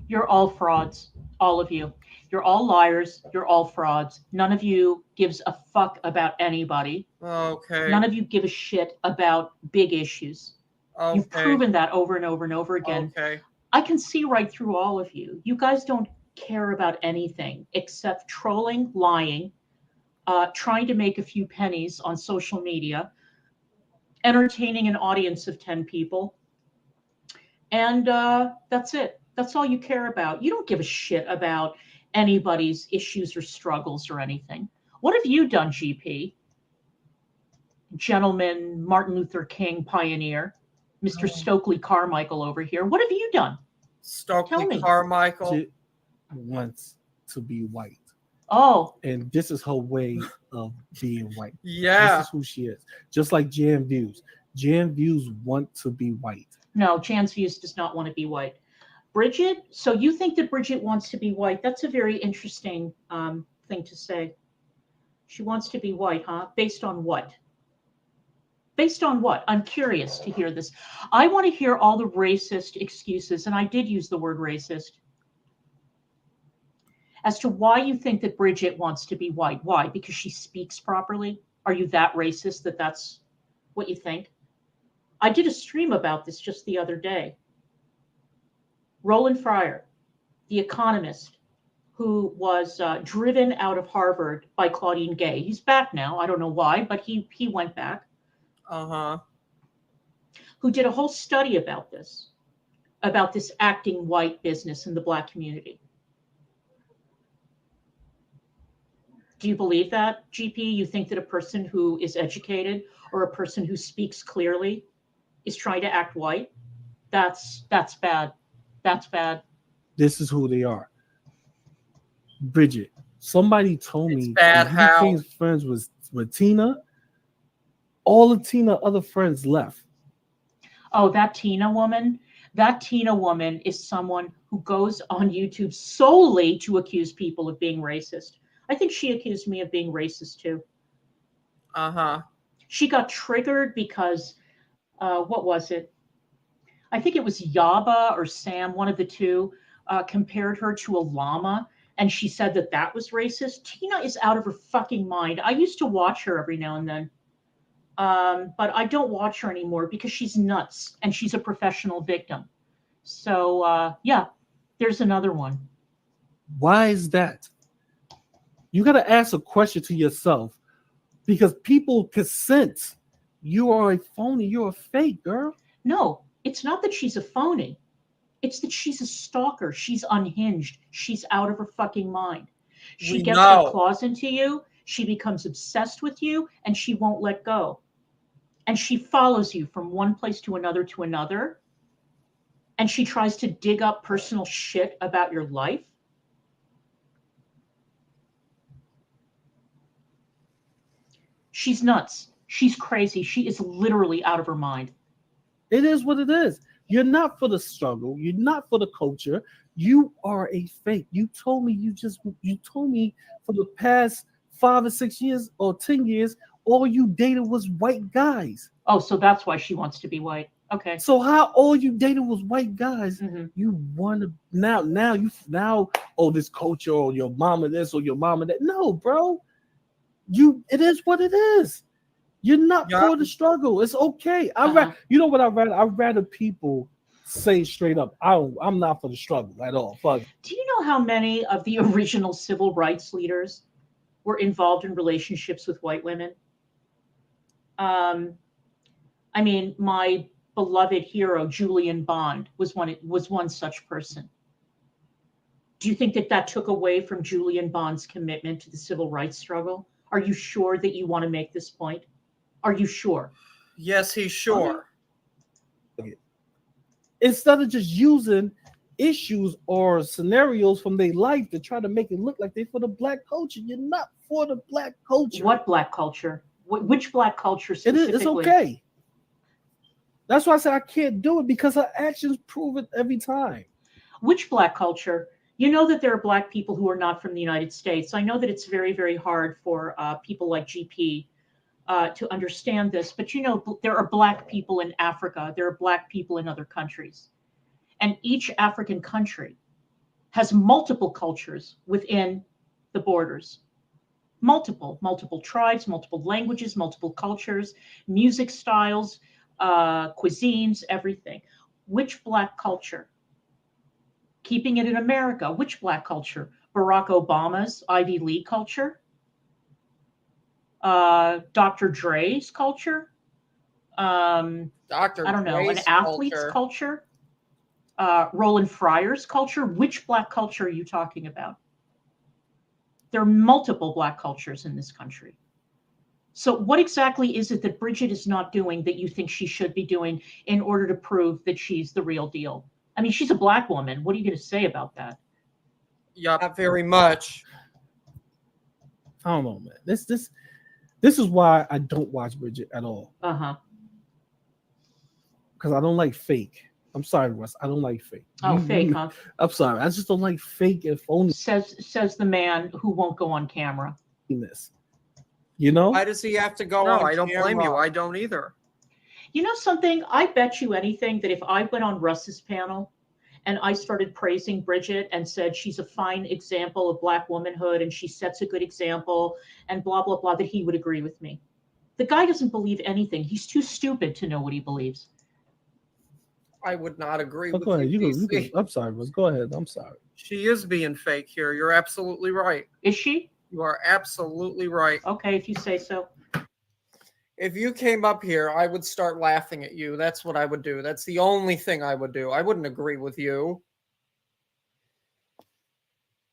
You're all frauds, all of you. You're all liars. You're all frauds. None of you gives a fuck about anybody. Okay. None of you give a shit about big issues. Okay. You've proven that over and over and over again. Okay. I can see right through all of you. You guys don't care about anything except trolling, lying, trying to make a few pennies on social media, entertaining an audience of 10 people. And that's it. That's all you care about. You don't give a shit about anybody's issues or struggles or anything. What have you done, GP? Gentleman Martin Luther King pioneer, Mr. Stokely Carmichael over here. What have you done? Stokely Carmichael. She wants to be white. Oh. And this is her way of being white. Yeah. This is who she is. Just like Jan Views. Jan Views want to be white. No, Jan's Views does not want to be white. Bridget, so you think that Bridget wants to be white? That's a very interesting thing to say. She wants to be white, huh? Based on what? Based on what? I'm curious to hear this. I want to hear all the racist excuses, and I did use the word racist, as to why you think that Bridget wants to be white. Why? Because she speaks properly? Are you that racist that that's what you think? I did a stream about this just the other day. Roland Fryer, the economist who was driven out of Harvard by Claudine Gay. He's back now. I don't know why, but he went back. Who did a whole study about this acting white business in the Black community. Do you believe that, GP? You think that a person who is educated or a person who speaks clearly is trying to act white? That's bad. That's bad. This is who they are. Bridget, somebody told It's me bad that you how- became friends with Tina. All of Tina other friends left. Oh, that Tina woman is someone who goes on YouTube solely to accuse people of being racist. I think she accused me of being racist too. Uh-huh. She got triggered because, what was it? I think it was Yaba or Sam, one of the two, compared her to a llama. And she said that that was racist. Tina is out of her fucking mind. I used to watch her every now and then. But I don't watch her anymore because she's nuts and she's a professional victim. So, yeah, there's another one. Why is that? You got to ask a question to yourself because people can sense you are a phony. You're a fake, girl. No, it's not that she's a phony. It's that she's a stalker. She's unhinged. She's out of her fucking mind. She We gets know. her claws into you. She becomes obsessed with you and she won't let go. And she follows you from one place to another. And she tries to dig up personal shit about your life. She's nuts. She's crazy. She is literally out of her mind. It is what it is. You're not for the struggle. You're not for the culture. You are a fake. You told me for the past 5 or 6 years or 10 years, all you dated was white guys. Oh, so that's why she wants to be white. Okay. So how all you dated was white guys? Mm-hmm. You want to now oh, this culture or your mama this or your mama that. No, bro. It is what it is. You're not for the struggle. It's okay. You know what I'd rather people say straight up, I'm not for the struggle at all. Fuck. Do you know how many of the original civil rights leaders were involved in relationships with white women? I mean, my beloved hero, Julian Bond, was one such person. Do you think that took away from Julian Bond's commitment to the civil rights struggle? Are you sure that you want to make this point? Are you sure? Yes, he's sure. Okay. Instead of just using issues or scenarios from their life to try to make it look like they're for the black culture, you're not for the black culture. What black culture? Which black culture specifically? It's okay. That's why I said I can't do it because her actions prove it every time. Which black culture? You know that there are black people who are not from the United States. I know that it's very, very hard for people like GP to understand this, but you know, there are black people in Africa. There are black people in other countries. And each African country has multiple cultures within the borders. Multiple tribes, multiple languages, multiple cultures, music styles, cuisines, everything. Which black culture? Keeping it in America, which black culture? Barack Obama's Ivy League culture? Dr. Dre's culture? Dr. I don't know, Dre's an athlete's culture? Roland Fryer's culture? Which black culture are you talking about? There are multiple black cultures in this country. So what exactly is it that Bridget is not doing that you think she should be doing in order to prove that she's the real deal? I mean, she's a black woman. What are you going to say about that? Yeah, not very much. I don't know, man. This is why I don't watch Bridget at all. Uh-huh. Because I don't like fake. I'm sorry, Russ. I don't like fake. Oh, fake, huh? I'm sorry. I just don't like fake and phony. Says the man who won't go on camera. You know? Why does he have to go on? I don't blame you. I don't either. You know something? I bet you anything that if I went on Russ's panel and I started praising Bridget and said she's a fine example of black womanhood and she sets a good example and blah, blah, blah, that he would agree with me. The guy doesn't believe anything. He's too stupid to know what he believes. I would not agree Go ahead. you. You go. I'm sorry, Russ. Go ahead. I'm sorry. She is being fake here. You're absolutely right. Is she? You are absolutely right. Okay, if you say so. If you came up here, I would start laughing at you. That's what I would do. That's the only thing I would do. I wouldn't agree with you.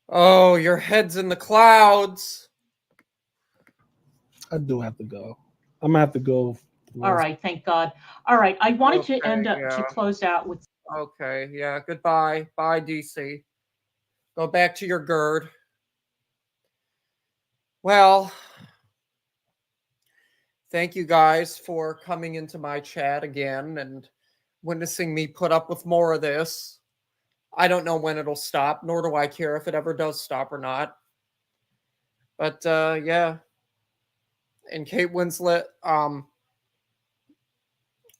Oh, your head's in the clouds. I do have to go. I'm gonna have to go. All right, thank God. All right, I wanted to Okay, end up yeah. to close out with Okay, yeah. Goodbye. Bye, DC. Go back to your GERD. Well, thank you guys for coming into my chat again and witnessing me put up with more of this. I don't know when it'll stop, nor do I care if it ever does stop or not. But yeah. And Kate Winslet,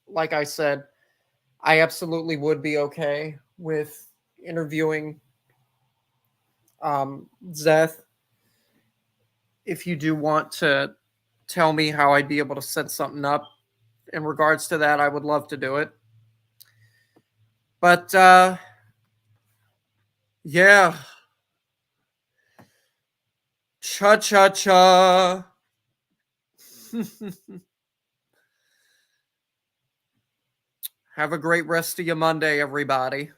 like I said, I absolutely would be okay with interviewing Zeth. If you do want to tell me how I'd be able to set something up in regards to that, I would love to do it. But yeah. Cha cha cha. Have a great rest of your Monday, everybody.